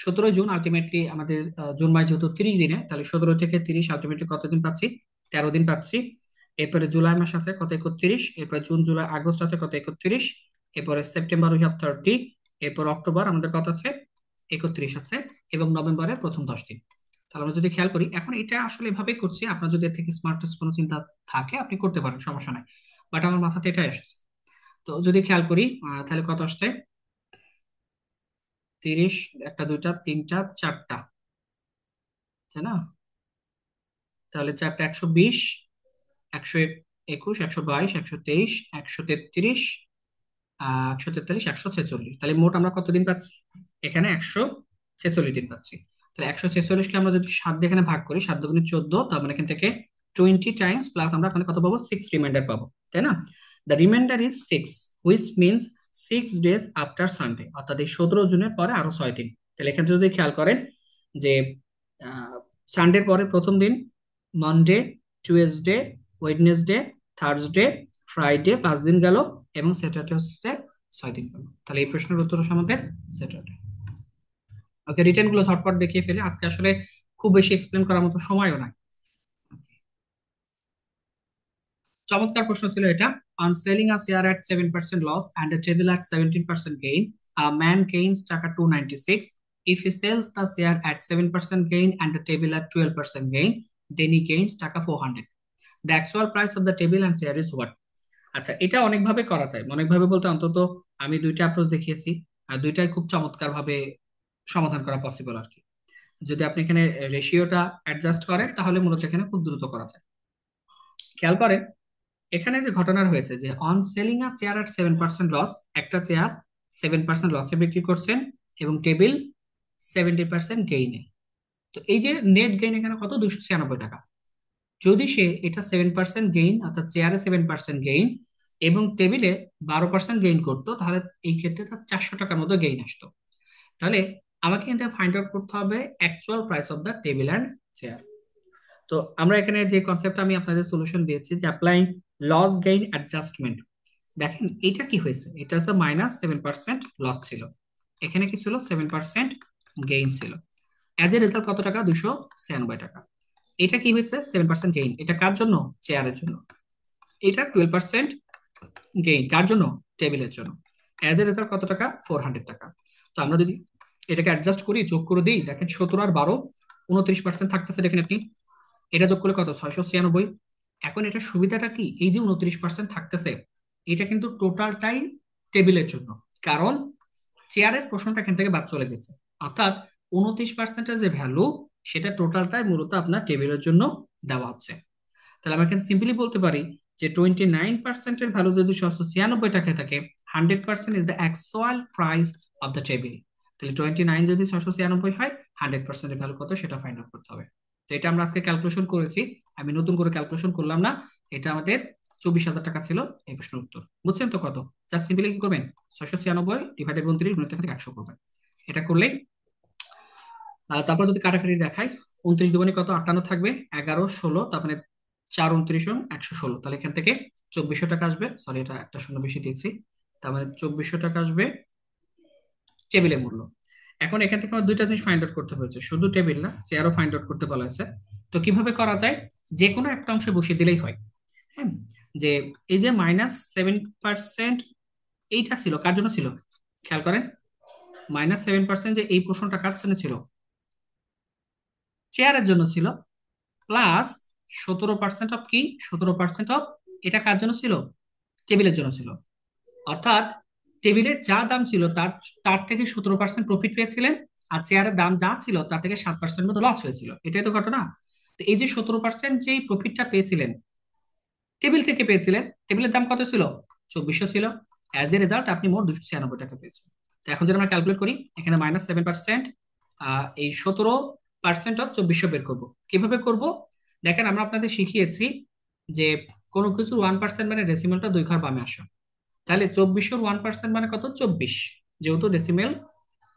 17ই জুন আলটিমেটলি আমাদের জুন মাস যেহেতু 30 দিনে, তাহলে 17 থেকে 30 আলটিমেটলি কতদিন পাচ্ছি, 13 দিন পাচ্ছি। এরপরে জুলাই মাস আছে কত, 31। এরপরে জুন জুলাই আগস্ট আছে কত, 31। এরপরে সেপ্টেম্বর উই হ্যাভ 30। এরপর অক্টোবর আমাদের কত আছে, 31 আছে। এবং নভেম্বরের প্রথম 10 দিন। তাহলে আমরা যদি খেয়াল করি, এখন এটা আসলে এভাবে করছি, আপনার যদি এর থেকে স্মার্টেস্ট কোনো চিন্তা থাকে আপনি করতে পারেন, সমস্যা নাই। বাট আমার মাথাতে এটাই এসেছে। তো যদি খেয়াল করি, তাহলে কত আসছে, 30, একটা দুইটা তিনটা চারটা, তাই না? তাহলে চারটা 120, 121, 122, 123, 133, 143, 146। তাহলে মোট আমরা কতদিন পাচ্ছি, এখানে 146 দিন পাচ্ছি। তাহলে 146-কে আমরা যদি 7 দিয়ে এখানে ভাগ করি, 7 × 2 = 14, তার মানে এখান থেকে 20 টাইমস প্লাস আমরা এখানে কত পাবো, 6 রিমাইন্ডার পাবো, তাই না? The reminder is 6, which means 6 days after Sunday, অর্থাৎ এই 17 জুনের পরে আরো 6 দিন। তাহলে এখানে যদি খেয়াল করেন যে সানডের পরে প্রথম দিন Monday, Tuesday, Wednesday, Thursday, Friday, 5 দিন গেল, এবং স্যাটারডে হচ্ছে 6 দিন গেল। তাহলে এই প্রশ্নের উত্তর হচ্ছে আমাদের স্যাটারডে। ওকে, রিটেন গুলো ঝটপট দেখিয়ে ফেলে, আজকে আসলে খুব বেশি এক্সপ্লেন করার মতো সময়ও নাই। চমৎকার প্রশ্ন ছিল এটা। On selling a share at 7% loss and a table at 17% gain, a man gains টাকা 296. If he sells the share at 7% gain and the table at 12% gain, then he gains টাকা 400. The actual price of the table and share is what? আচ্ছা, এটা অনেকভাবে করা যায়, অনেকভাবে বলতে অন্তত আমি দুইটা অ্যাপ্রোচ দেখিয়েছি, আর দুইটাই খুব চমৎকার ভাবে সমাধান করা পসিবল আর কি। যদি আপনি এখানে রেশিওটা অ্যাডজাস্ট করেন তাহলে মূলত এখানে খুব দ্রুত করা যায়। খেয়াল করেন এখানে যে ঘটনা হয়েছে যে on selling a chair at 7% loss, একটা চেয়ার 7% লসে বিক্রি করছেন এবং টেবিল 70% গেইনে। তো এই যে নেট গেইন এখানে কত, 296 টাকা। যদি সে এটা 7% গেইন অর্থাৎ চেয়ারে 7% গেইন এবং টেবিলে 12% গেইন করতো, তাহলে এই ক্ষেত্রে তার 400 টাকার মতো গেইন আসতো। তাহলে আমাকে কিন্তু ফাইন্ড আউট করতে হবে actual price of the table and chair. তো আমরা এখানে যে কনসেপ্ট আমি আপনাদের সলিউশন দিয়েছি যে অ্যাপ্লাইং লস গেইন অ্যাডজাস্টমেন্ট, দেখেন এটা কি হয়েছে, এটা হচ্ছে -7% লস ছিল, এখানে কি ছিল 7% গেইন ছিল। অ্যাজ এ রেজাল্ট কত টাকা, 296 টাকা। এটা কি হয়েছে 7% গেইন, এটা কার জন্য, চেয়ারের জন্য। এটা 12% গেইন কার জন্য, টেবিলের জন্য। অ্যাজ এ রেজাল্ট কত টাকা, 400 টাকা। তো আমরা যদি এটাকে অ্যাডজাস্ট করি, যোগ করে দিই, দেখেন 17 আর 12 29% থাকতেছে ডেফিনেটলি। এটা যোগ করলে কত, 696। এখন এটা সুবিধাটা কি, এই যে 29% থাকতেছে, এটা কিন্তু টোটালটাই টেবিলের জন্য, কারণ চেয়ারের প্রশ্নটা এখান থেকে বাদ চলে গেছে। অর্থাৎ 29%-এর যে ভ্যালু, সেটা টোটালটাই মূলত আপনার টেবিলের জন্য দেওয়া হচ্ছে। তাহলে আমরা এখানে সিম্পলি বলতে পারি যে 29%-এর ভ্যালু যদি 696 টাকায় থাকে, 100% is the actual price of the table. তাহলে 29 যদি 696 হয়, 100%-এর ভ্যালু কত সেটা ফাইন্ড আউট করতে হবে। তো এটা আমরা আজকে ক্যালকুলেশন করেছি, আমি নতুন করে ক্যালকুলেশন করলাম না। এটা আমাদের 24,000 টাকা ছিল এই প্রশ্নের উত্তর। বুঝছেন তো কত, জাস্ট সিম্পলি কি করবেন, 696 / 29 গুণিত এখান থেকে 100 করবেন। এটা করলেই তারপর যদি কাটাকাটি দেখাই, 29 দুগুণে কত, 58 থাকবে, 11 16, তার মানে 4 29 116, তাহলে এখান থেকে 2400 টাকা আসবে। সরি, এটা একটা শূন্য বেশি দিয়েছি, তার মানে 2400 টাকা আসবে টেবিলের মূল্য। এখন এখান থেকে আমার দুইটা জিনিস ফাইন্ড আউট করতে হয়েছে, শুধু টেবিল না, চেয়ারও ফাইন্ড আউট করতে বলা হয়েছে। তো কিভাবে করা যায়, যে কোনো একটা অংশে বসিয়ে দিলেই হয়। হ্যাঁ, যে এই যে -7% এইটা ছিল কার জন্য ছিল, খেয়াল করেন, -7% যে এই প্রশ্নটা কার জন্য ছিল, চেয়ারের জন্য ছিল। প্লাস 17% অফ কি, 17% অফ এটা কার জন্য ছিল, টেবিলের জন্য ছিল। অর্থাৎ টেবিলের যা দাম ছিল তার তার থেকে 17% প্রফিট পেয়েছিলেন, আর চেয়ারের দাম যা ছিল তার থেকে 7% মতো লস হয়েছিল, এটাই তো ঘটনা। তো এই যে 17% যেই প্রফিটটা পেয়েছিলেন টেবিল থেকে পেয়েছিলেন, টেবিলের দাম কত ছিল, 2400 ছিল। অ্যাজ এ রেজাল্ট আপনি মোট 296 টাকা পেয়েছেন। তো এখন যদি আমরা ক্যালকুলেট করি, এখানে -7%, এই 17% অফ 2400 বের করব। কিভাবে করব, দেখেন আমরা আপনাদের শিখিয়েছি যে কোনো কিছু 1% মানে ডেসিমেলটা 2 ঘর বামে আসা। তাহলে 2400 1% মানে কত, 24, যেহেতু ডেসিমেল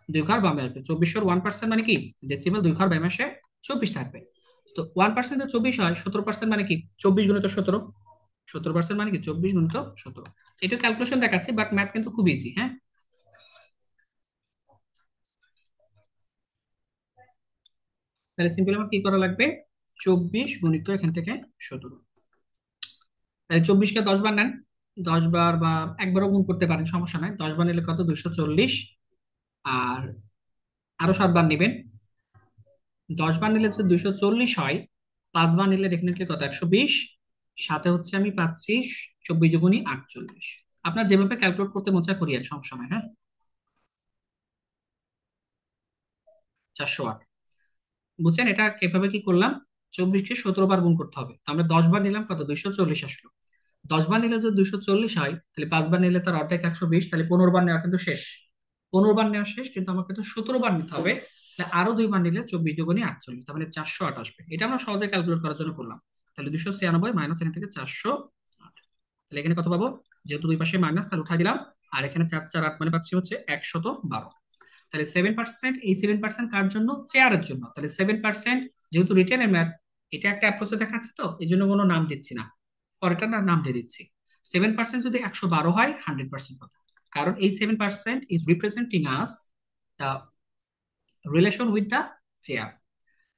2 ঘর বামে আসবে, 2400 1% মানে কি, ডেসিমেল 2 ঘর বামে আসে, 24 থাকবে। তো 1% 24 হয়, 17% মানে কি, 24 × 17, 17% মানে কি, 24 × 17। এটা ক্যালকুলেশন দেখাচ্ছে, বাট ম্যাথ কিন্তু খুব ইজি। হ্যাঁ, তাহলে সিম্পল আমার কি করা লাগবে, 24 গুণিত এখান থেকে 17। তাহলে 24-কে 10 বার নেন, 10 বার বা একবারও গুণ করতে পারেন, সমস্যা নাই। 10 বার নিলে কত, 240। আর আরো 7 বার নেবেন, 10 বার নিলে যদি 240 হয়, 5 বার নিলে ডেফিনেটলি কত, 120। সাথে হচ্ছে আমি পাচ্ছি 24 × 48। আপনার যেভাবে ক্যালকুলেট করতে মনে চায় করিয়েন, সমস্যা নাই। হ্যাঁ, 408। বুঝছেন এটা কিভাবে কি করলাম, 24-কে 17 বার গুণ করতে হবে, তো আমরা 10 বার নিলাম কত, 240 আসলো। 10 বার নিলে যদি 240 হয়, তাহলে 5 বার নিলে তার অর্ধেক 120, তাহলে 15 বার নেওয়া কিন্তু শেষ। 15 বার নেওয়া শেষ, কিন্তু আমাকে তো 17 বার নিতে হবে। তাহলে আরো 2 বার নিলে 24 × 48, তার মানে 408 আসবে। এটা আমরা সহজে ক্যালকুলেট করার জন্য করলাম। তাহলে 296 মাইনাস এখান থেকে 408, তাহলে এখানে কত পাবো, যেহেতু দুই পাশে মাইনাস তাহলে উঠাই দিলাম। আর এখানে 448 মানে পাচ্ছি হচ্ছে 112। তাহলে 7%, এই 7% কার জন্য, চেয়ারের জন্য। তাহলে 7% যেহেতু রিটেনের ম্যাথ, এটা একটা অ্যাপ্রোচে দেখাচ্ছে, তো এই জন্য কোনো নাম দিচ্ছি না, পরেরটা না নাম দিয়ে দিচ্ছি। 7% যদি 112 হয়, 100% কথা, কারণ এই 7% is representing us the relation with the chair.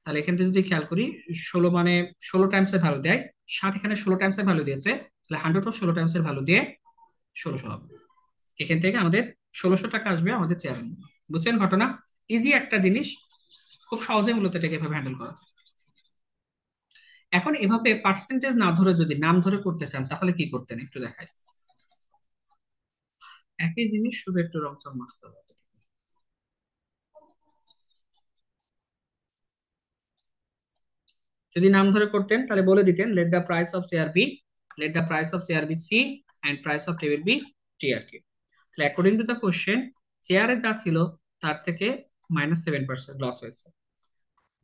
তাহলে এখান থেকে যদি খেয়াল করি, 16 মানে 16 টাইমসের ভ্যালু দেয়, 7 এখানে 16 টাইমসের ভ্যালু দিয়েছে, তাহলে 100 ও 16 টাইমসের ভ্যালু দিয়ে 1600 হবে। এখান থেকে আমাদের 1600 টাকা আসবে আমাদের চেয়ারের মূল্য। বুঝছেন ঘটনা, ইজি একটা জিনিস, খুব সহজে মূলত এটাকে এভাবে হ্যান্ডেল করা যায়। এখন এভাবে পার্সেন্টেজ না ধরে যদি নাম ধরে করতে চান তাহলে কি করতেন একটু দেখাই। একই জিনিস শুধু একটু রং চং মারতে হবে। যদি নাম ধরে করতেন তাহলে বলে দিতেন let the price of share be, let the price of share be C, and price of table be T R কি। তাহলে অ্যাকর্ডিং টু দ্য কোশ্চেন শেয়ারে যা ছিল তার থেকে -7% লস হয়েছে।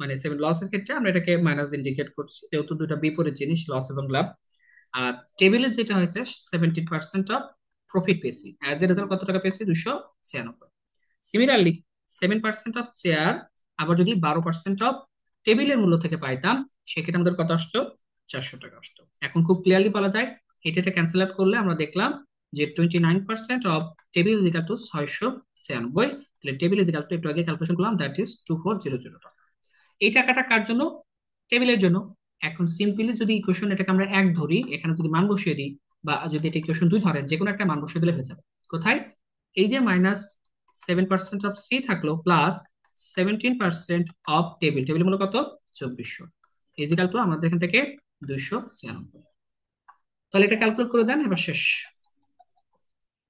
মানে সেভেন লসের ক্ষেত্রে আমরা এটাকে মাইনাস দিয়ে ইন্ডিকেট করছি, যেহেতু দুটো বিপরীত জিনিস লস এবং লাভ। আর টেবিলে যেটা হয়েছে 70% অফ প্রফিট পেয়েছি, অ্যাজ এ রেজাল্ট কত টাকা পেয়েছি? 296। সিমিলারলি 7% অফ শেয়ার আবার যদি 12% অফ টেবিলের মূল্য থেকে পাইতাম, সেক্ষেত্রে আমাদের কত আসতো? 400 টাকা আসতো। এখন খুব ক্লিয়ারলি বলা যায়, এটা ক্যান্সেল আউট করলে আমরা দেখলাম যে 29% অফ টেবিল ইজিক্যাল টু 696। তাহলে টেবিল ইজিক্যাল টু একটু আগে ক্যালকুলেশন করলাম, দ্যাট ইজ 2400 টাকা। এই টাকাটা কার জন্য? টেবিলের জন্য। এখন সিম্পলি যদি ইকুয়েশন এটাকে আমরা এক ধরি, এখানে যদি মান বসিয়ে দিই, বা যদি এটা ইকুয়েশন দুই ধরেন, যে কোনো একটা মান বসিয়ে দিলে হয়ে যাবে। কোথায়? এই যে -7% অফ সি থাকলো প্লাস 17% অফ টেবিল, টেবিল মূল্য কত? 2400 ইজিক্যাল টু আমাদের এখান থেকে 296। তাহলে এটা ক্যালকুলেট করে দেন, এবার শেষ।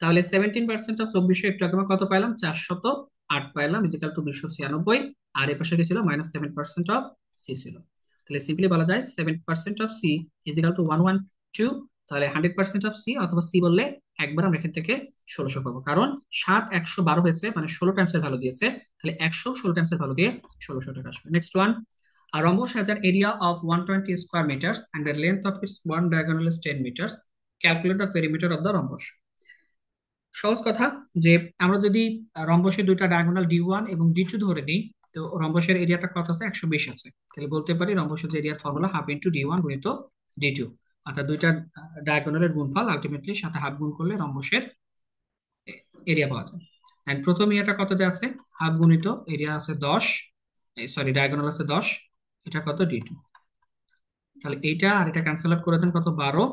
তাহলে 17% অফ 2400, একটু আগে আমরা কত পাইলাম? 408 পাইলাম, ইজিক্যাল টু 296। আর এ পাশে কি ছিল? -7% অফ সি ছিল। তাহলে সিম্পলি বলা যায় 7% অফ সি ইজিক্যাল টু 112। তাহলে 100% অফ সি, অথবা সি বললে একবার আমরা এখান থেকে 1600 পাবো, কারণ 7 112 হয়েছে, মানে 16 টাইমস এর ভ্যালু দিয়েছে। তাহলে 100 16 টাইমস এর ভ্যালু দিয়ে 1600 টাকা আসবে। Next one, a rhombus has an area of 120 square meters and the length of its one diagonal is 10 meters. Calculate the perimeter of the rhombus. সহজ কথা, যে আমরা যদি রম্বসের দুইটা ডায়াগোনাল D1 এবং D2 ধরে নিই, তো রম্বসের এরিয়াটা কত আছে? 120 আছে। তাহলে বলতে পারি রম্বসের যে এরিয়ার ফর্মুলা হাফ ইন্টু D1 গুণিত D2, অর্থাৎ দুইটা ডায়াগোনালের গুণফল আলটিমেটলি সাথে হাফ গুণ করলে রম্বসের এরিয়া পাওয়া যায়। এন্ড প্রথম এরিয়াটা কত দেওয়া আছে? হাফ গুণিত এরিয়া আছে 10, সরি ডায়াগোনাল আছে 10, এটা কত? D2। তাহলে এইটা আর এটা ক্যান্সেল আউট করে দেন, কত? 12।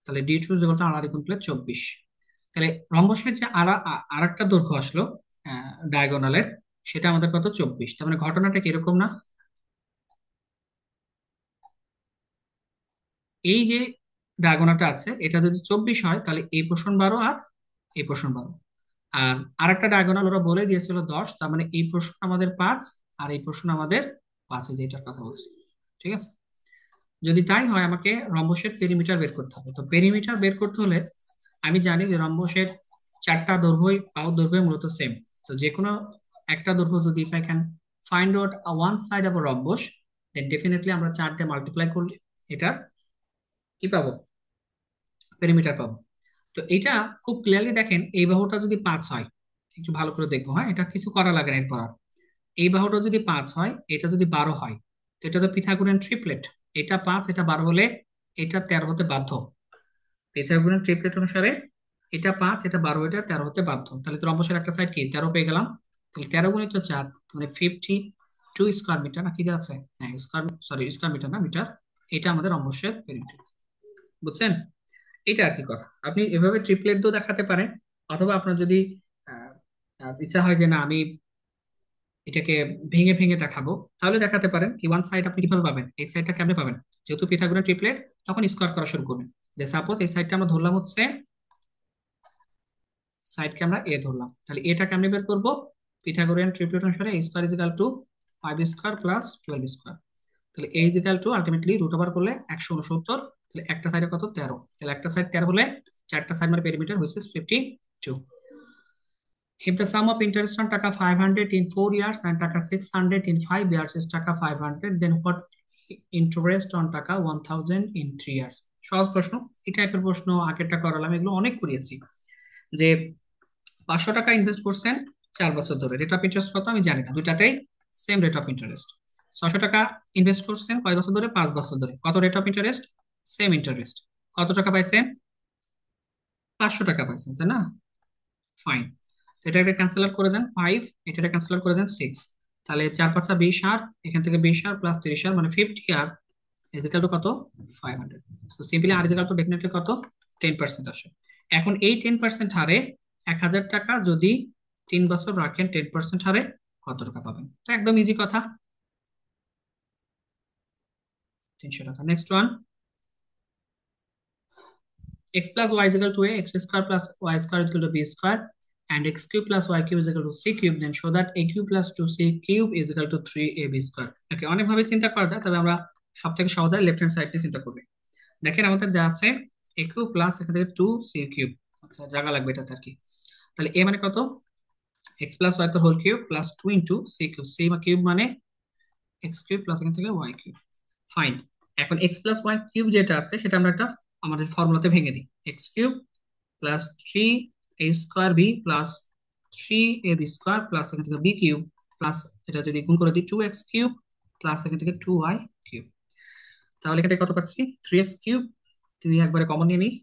তাহলে D2 যেটা আড়াআড়ি গুণ করলে 24। তাহলে রম্বসের যে আর একটা দৈর্ঘ্য আসলো ডায়াগোনালের, সেটা আমাদের কত? 24। তার মানে ঘটনাটা কিরকম না? এই যে ডায়াগোনালটা আছে, এটা যদি 24 হয় তাহলে এই পোর্শন 12 আর এই পোর্শন 12। আর আরেকটা ডায়াগোনাল ওরা বলে দিয়েছিল 10, তার মানে এই পোর্শন আমাদের 5 আর এই পোর্শন আমাদের 5, যেটার কথা বলছি। ঠিক আছে? যদি তাই হয় আমাকে রম্বসের পেরিমিটার বের করতে হবে। তো পেরিমিটার বের করতে হলে আমি জানি যে রম্বসের চারটা দৈর্ঘ্যই বাহুর দৈর্ঘ্য মূলত সেম। তো যে কোনো একটা দৈর্ঘ্য যদি if I can find out one side of a rhombus, then definitely আমরা 4 দিয়ে মাল্টিপ্লাই করলে এটা কি পাবো? পেরিমিটার পাবো। তো এটা খুব ক্লিয়ারলি দেখেন, এই বাহুটা যদি 5 হয়, একটু ভালো করে দেখবো, হ্যাঁ, এটা কিছু করা লাগে না এরপর আর। এই বাহুটা যদি 5 হয়, এটা যদি 12 হয়, তো এটা তো পিথাগোরিয়ান ট্রিপলেট। এটা 5 এটা 12 হলে এটা 13 হতে বাধ্য। পিথাগোরিয়ান ট্রিপলেট অনুসারে এটা 5 এটা 12 এটা 13 হতে বাধ্য। তাহলে তো রম্বসের একটা সাইড কি 13 পেয়ে গেলাম। তাহলে 13 গুণিত 4, মানে 52 স্কোয়ার মিটার, না কি দেওয়া আছে? হ্যাঁ স্কোয়ার, সরি স্কোয়ার মিটার না মিটার। এটা আমাদের রম্বসের পেরিমিটার। বুঝছেন? এটা আর কি কথা। আপনি এভাবে ট্রিপলেট দিয়েও দেখাতে পারেন, অথবা আপনার যদি আহ, ইচ্ছা হয় যে না আমি এটাকে ভেঙে ভেঙে দেখাবো, তাহলে দেখাতে পারেন। কি ওয়ান সাইড আপনি কিভাবে পাবেন? এই সাইডটা কেমনে পাবেন? যেহেতু পিথাগোরাস ট্রিপলেট, তখন স্কোয়ার করা শুরু করবেন। যে সাপোজ এই সাইডটা আমরা ধরলাম হচ্ছে, সাইডকে আমরা এ ধরলাম, তাহলে এটা কেমনে বের করবো? পিথাগোরিয়ান ট্রিপলেট অনুসারে a square is equal to 5 square plus 12 square. তাহলে a is equal to ultimately root over করলে 169। তাহলে একটা সাইডে কত? 13। তাহলে একটা সাইড 13 হলে চারটা সাইড মানে পেরিমিটার হয়েছে 52। If the sum of interest on taka 500 in 4 years and taka 600 in 5 years is taka 500, then what interest on taka 1000 in 3 years? সহজ প্রশ্ন। এই টাইপের প্রশ্ন আগেরটা করালাম, এগুলো অনেক করিয়েছি। যে 500 টাকা ইনভেস্ট করছেন 4 বছর ধরে, রেট অফ ইন্টারেস্ট কত আমি জানি না, দুটাতেই সেম রেট অফ ইন্টারেস্ট। 600 টাকা ইনভেস্ট করছেন কয় বছর ধরে? 5 বছর ধরে, কত rate of interest? Same interest. কত টাকা পাইছেন? 500 টাকা পাইছেন, তাই না? ফাইন। এটা একটা ক্যান্সেল আউট করে দেন 5, এটা ক্যান্সেল আউট করে দেন 6। তাহলে 4 5 20 আর এখান থেকে 20 আর প্লাস 30 আর মানে 50 আর ইজিক্যাল টু কত? 500। সো সিম্পলি আর ইজিক্যাল টু ডেফিনেটলি কত? 10% আসে। এখন এই 10% হারে 1000 টাকা যদি 3 বছর রাখেন 10% হারে কত টাকা পাবেন? তো একদম ইজি কথা। 300 টাকা। Next one, x plus y is equal to a, x square plus y square is equal to b square, and x cube plus y cube is equal to c cube, then show that a cube plus 2c cube is equal to 3ab square. ওকে, অনেকভাবে চিন্তা করা যায়, তবে আমরা সব থেকে সহজ হয় লেফট হ্যান্ড সাইড নিয়ে চিন্তা করবে। দেখেন আমাদের দেওয়া আছে a কিউব প্লাস এখান থেকে 2c কিউব, আচ্ছা জায়গা লাগবে এটাতে আর কি। তাহলে a মানে কত, x প্লাস y তো whole cube plus 2 into c cube, c cube মানে x কিউব প্লাস এখান থেকে y কিউব। ফাইন, এখন এক্স প্লাস ওয়াই কিউব যেটা আছে সেটা আমরা একটা আমাদের ফর্মুলাতে ভেঙে দিই। X cube plus 3a² B plus 3ab² plus এখান থেকে বি কিউব প্লাস এটা যদি গুণ করে দিই 2x³ প্লাস এখান থেকে 2y কিউব। তাহলে এখান থেকে কত পাচ্ছি, 3x³ তুমি একবারে কমন নিয়ে নিই,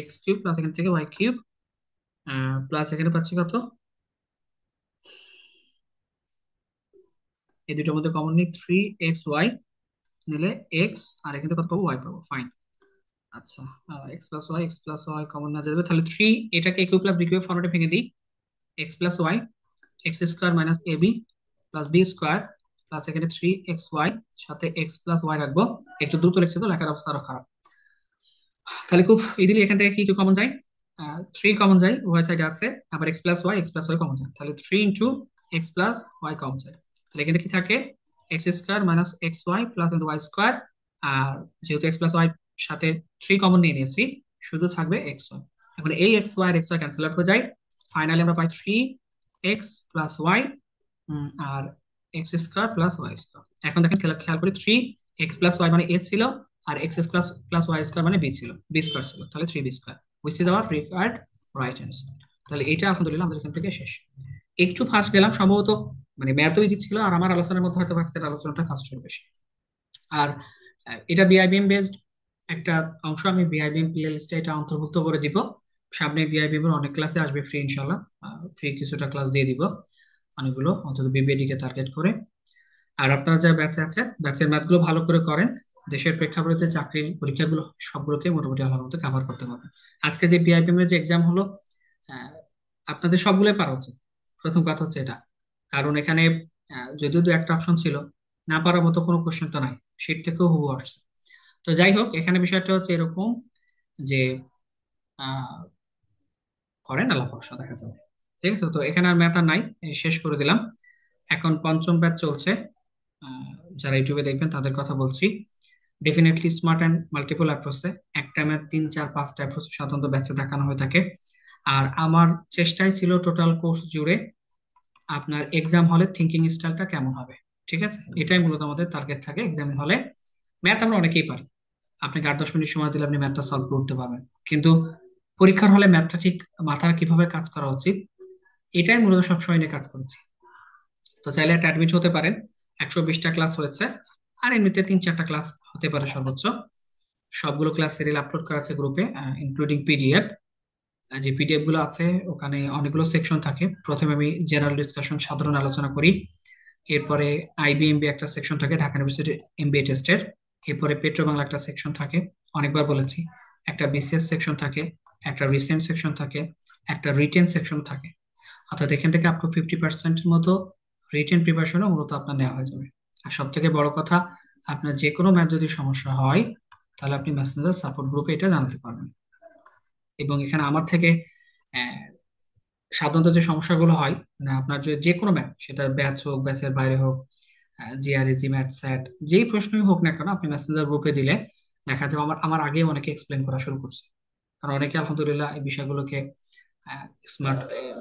x³ প্লাস এখান থেকে y কিউব প্লাস এখানে পাচ্ছি কত, এই দুটোর মধ্যে কমন নিই 3xy নিলে x, আর এখানে কত পাবো, y পাবো। ফাইন, আচ্ছা, এক্স প্লাস ওয়াই কমন না যাবে, তাহলে 3 এটাকে কিউ প্লাস বি কিউ ফর্মেটে ভেঙে দিই। X plus y, x square minus A B plus B square plus এখানে 3xy, সাথে এক্স প্লাস ওয়াই রাখবো। একটু দ্রুত লিখছে তো, লেখার অবস্থা আরো খারাপ। তাহলে খুব ইজিলি এখান থেকে কি কি কমন যায়, 3 কমন যায়, উভয় সাইডে আছে। আবার এক্স প্লাস ওয়াই কমন যায়, তাহলে 3 into x plus y common যায়। তাহলে এখানে কি থাকে, x square minus x y plus y square, আর যেহেতু এক্স প্লাস ওয়াই সাথে 3 কমন নিয়ে নিয়েছি, শুধু থাকবে এক্স ওয়াই। এখন এই এক্স ওয়াই ক্যান্সেল আউট হয়ে যায়, ফাইনালি আমরা পাই 3x প্লাস ওয়াই, আর x square plus y square. এখন দেখেন খেয়াল খেয়াল করি, 3x প্লাস ওয়াই মানে এ ছিল, আর x plus plus y square মানে বি ছিল, বি স্কোয়ার ছিল, তাহলে 3b² which is our required right answer. তাহলে এটা আলহামদুলিল্লাহ আমাদের এখান থেকে শেষ। একটু ফাস্ট গেলাম সম্ভবত, মানে ম্যাথও ইজি ছিল, আর আমার আলোচনার মধ্যে হয়তো আজকের আলোচনাটা ফাস্ট হবে বেশি। আর এটা বিআইবিএম বেসড একটা অংশ, আমি বিআইবিএম প্লে লিস্টে এটা অন্তর্ভুক্ত করে দিব। সামনে বিআইবিএম এর অনেক ক্লাসে আসবে ফ্রি, ইনশাল্লাহ ফ্রি কিছুটা ক্লাস দিয়ে দিব, অনেকগুলো অন্তত বিবিএডি কে টার্গেট করে। আর আপনারা যা ব্যাচে আছে, ব্যাচের ম্যাথগুলো ভালো করে করেন, দেশের প্রেক্ষাপটে চাকরির পরীক্ষাগুলো সবগুলোকে মোটামুটি আল্লাহর মতো কভার করতে পারবেন। আজকে যে বিআইবিএম এর যে এক্সাম হলো, আহ, আপনাদের সবগুলোই পারা উচিত, প্রথম কথা হচ্ছে এটা। কারণ এখানে যদিও দু একটা অপশন ছিল, না পারার মতো কোনো কোশ্চেন তো নাই, সেট থেকেও হুবহু আসছে। তো যাই হোক, এখানে বিষয়টা হচ্ছে এরকম যে আহ করেন, আল্লাহ ভরসা, দেখা যাবে। ঠিক আছে, তো এখানে আর ম্যাথ আর নাই, এই শেষ করে দিলাম। এখন পঞ্চম ব্যাচ চলছে, আহ, যারা ইউটিউবে দেখবেন তাদের কথা বলছি। ডেফিনেটলি স্মার্ট অ্যান্ড মাল্টিপল অ্যাপ্রোচে একটা ম্যাথ 3 4 5টা অ্যাপ্রোচ সাধারণত ব্যাচে দেখানো হয়ে থাকে। আর আমার চেষ্টাই ছিল টোটাল কোর্স জুড়ে আপনার এক্সাম হলে থিঙ্কিং স্টাইলটা কেমন হবে। ঠিক আছে, এটাই মূলত আমাদের টার্গেট থাকে। এক্সাম হলে ম্যাথ আমরা অনেকেই পারি, আপনাকে 8 10 মিনিট সময় দিলে আপনি ম্যাথটা সলভ করতে পারবেন, কিন্তু পরীক্ষার হলে ম্যাথটা ঠিক মাথায় কিভাবে কাজ করা উচিত, এটাই মূলত সবসময় নিয়ে কাজ করেছি। তো চাইলে একটা অ্যাডমিট হতে পারেন, 120টা ক্লাস হয়েছে, আর এমনিতে 3 4টা ক্লাস হতে পারে সর্বোচ্চ। সবগুলো ক্লাস সিরিয়াল আপলোড করা আছে গ্রুপে, ইনক্লুডিং পিডিএফ। যে পিডিএফ গুলো আছে ওখানে অনেকগুলো সেকশন থাকে। প্রথমে আমি জেনারেল ডিসকাশন, সাধারণ আলোচনা করি। এরপরে আইবিএমবি একটা সেকশন থাকে, ঢাকা ইউনিভার্সিটি এমবিএ টেস্টের। এরপরে পেট্রো বাংলা একটা সেকশন থাকে, অনেকবার বলেছি। একটা বিসিএস সেকশন থাকে, একটা রিসেন্ট সেকশন থাকে, একটা রিটেন সেকশন থাকে। অর্থাৎ এখান থেকে আপ টু 50%-এর মতো রিটেন প্রিপারেশনও মূলত আপনার নেওয়া হয়ে যাবে। আর সব থেকে বড় কথা, আপনার যে কোনো ম্যাথ যদি সমস্যা হয়, তাহলে আপনি মেসেঞ্জার সাপোর্ট গ্রুপে এটা জানাতে পারবেন। এবং এখানে আমার থেকে আহ, সাধারণত যে সমস্যাগুলো হয়, মানে আপনার যে যে কোনো ম্যাথ, সেটা ব্যাচ হোক, ব্যাচের বাইরে হোক, জিআরই, জিম্যাট, স্যাট, যেই প্রশ্নই হোক না কেন, আপনি মেসেঞ্জার গ্রুপে দিলে দেখা যাবে আমার আমার আগে অনেকে এক্সপ্লেন করা শুরু করছে। কারণ অনেকে আলহামদুলিল্লাহ এই বিষয়গুলোকে স্মার্ট,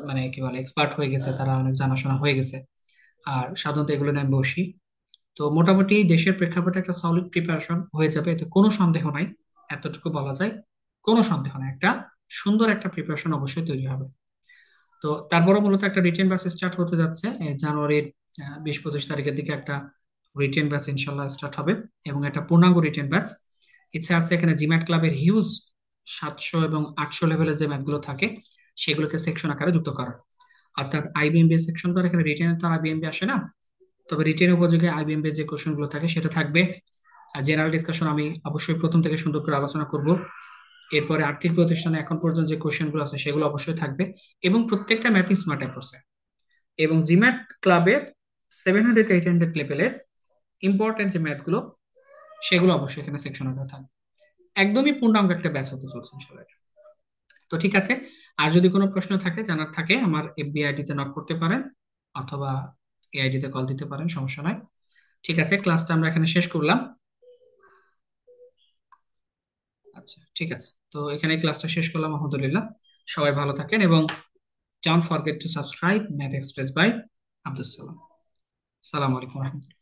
মানে কি বলে, এক্সপার্ট হয়ে গেছে, তারা অনেক জানাশোনা হয়ে গেছে। আর সাধারণত এগুলো নিয়ে আমি বসি। তো মোটামুটি দেশের প্রেক্ষাপটে একটা সলিড প্রিপারেশন হয়ে যাবে, এতে কোনো সন্দেহ নাই। এতটুকু বলা যায়, কোনো সন্দেহ নাই, একটা সুন্দর একটা প্রিপারেশন অবশ্যই তৈরি হবে। তো তারপরে মূলত একটা রিটেন ব্যাচ স্টার্ট হতে যাচ্ছে এই জানুয়ারির 20 25 তারিখের দিকে। একটা রিটেন ব্যাচ ইনশাল্লাহ স্টার্ট হবে, এবং একটা পূর্ণাঙ্গ রিটেন ব্যাচ। ইচ্ছা আছে এখানে জিম্যাট ক্লাবের হিউজ 700 এবং 800 লেভেলের যে ম্যাথগুলো থাকে, সেগুলোকে সেকশন আকারে যুক্ত করা। অর্থাৎ আইবিএমবি সেকশন, তো আর এখানে রিটেনে তো আইবিএমবি আসে না, তবে রিটেন উপযোগী আইবিএমবি যে কোশ্চেন গুলো থাকে সেটা থাকবে। আর জেনারেল ডিসকাশন আমি অবশ্যই প্রথম থেকে সুন্দর করে আলোচনা করব। এরপরে আর্থিক প্রতিষ্ঠানে এখন পর্যন্ত যে কোশ্চেন গুলো আছে সেগুলো অবশ্যই থাকবে, এবং প্রত্যেকটা ম্যাথই স্মার্ট অ্যাপ্রোচে। এবং জিম্যাট ক্লাবের 700 800 লেভেলের ইম্পর্টেন্ট যে ম্যাথগুলো, সেগুলো অবশ্যই এখানে সেকশনে থাকবে। একদমই পূর্ণাঙ্গ একটা ব্যাচ হতে চলছে সবাই। তো ঠিক আছে, আর যদি কোনো প্রশ্ন থাকে জানার থাকে আমার এফবি আইডি তে নক করতে পারেন, অথবা এআইডি তে কল দিতে পারেন, সমস্যা নাই। ঠিক আছে, ক্লাসটা আমরা এখানে শেষ করলাম। আচ্ছা ঠিক আছে, তো এখানে ক্লাসটা শেষ করলাম, আলহামদুলিল্লাহ। সবাই ভালো থাকেন, এবং don't forget to subscribe math express by Abdul Salam. সালাম আলাইকুম রহমতুল্লাহ।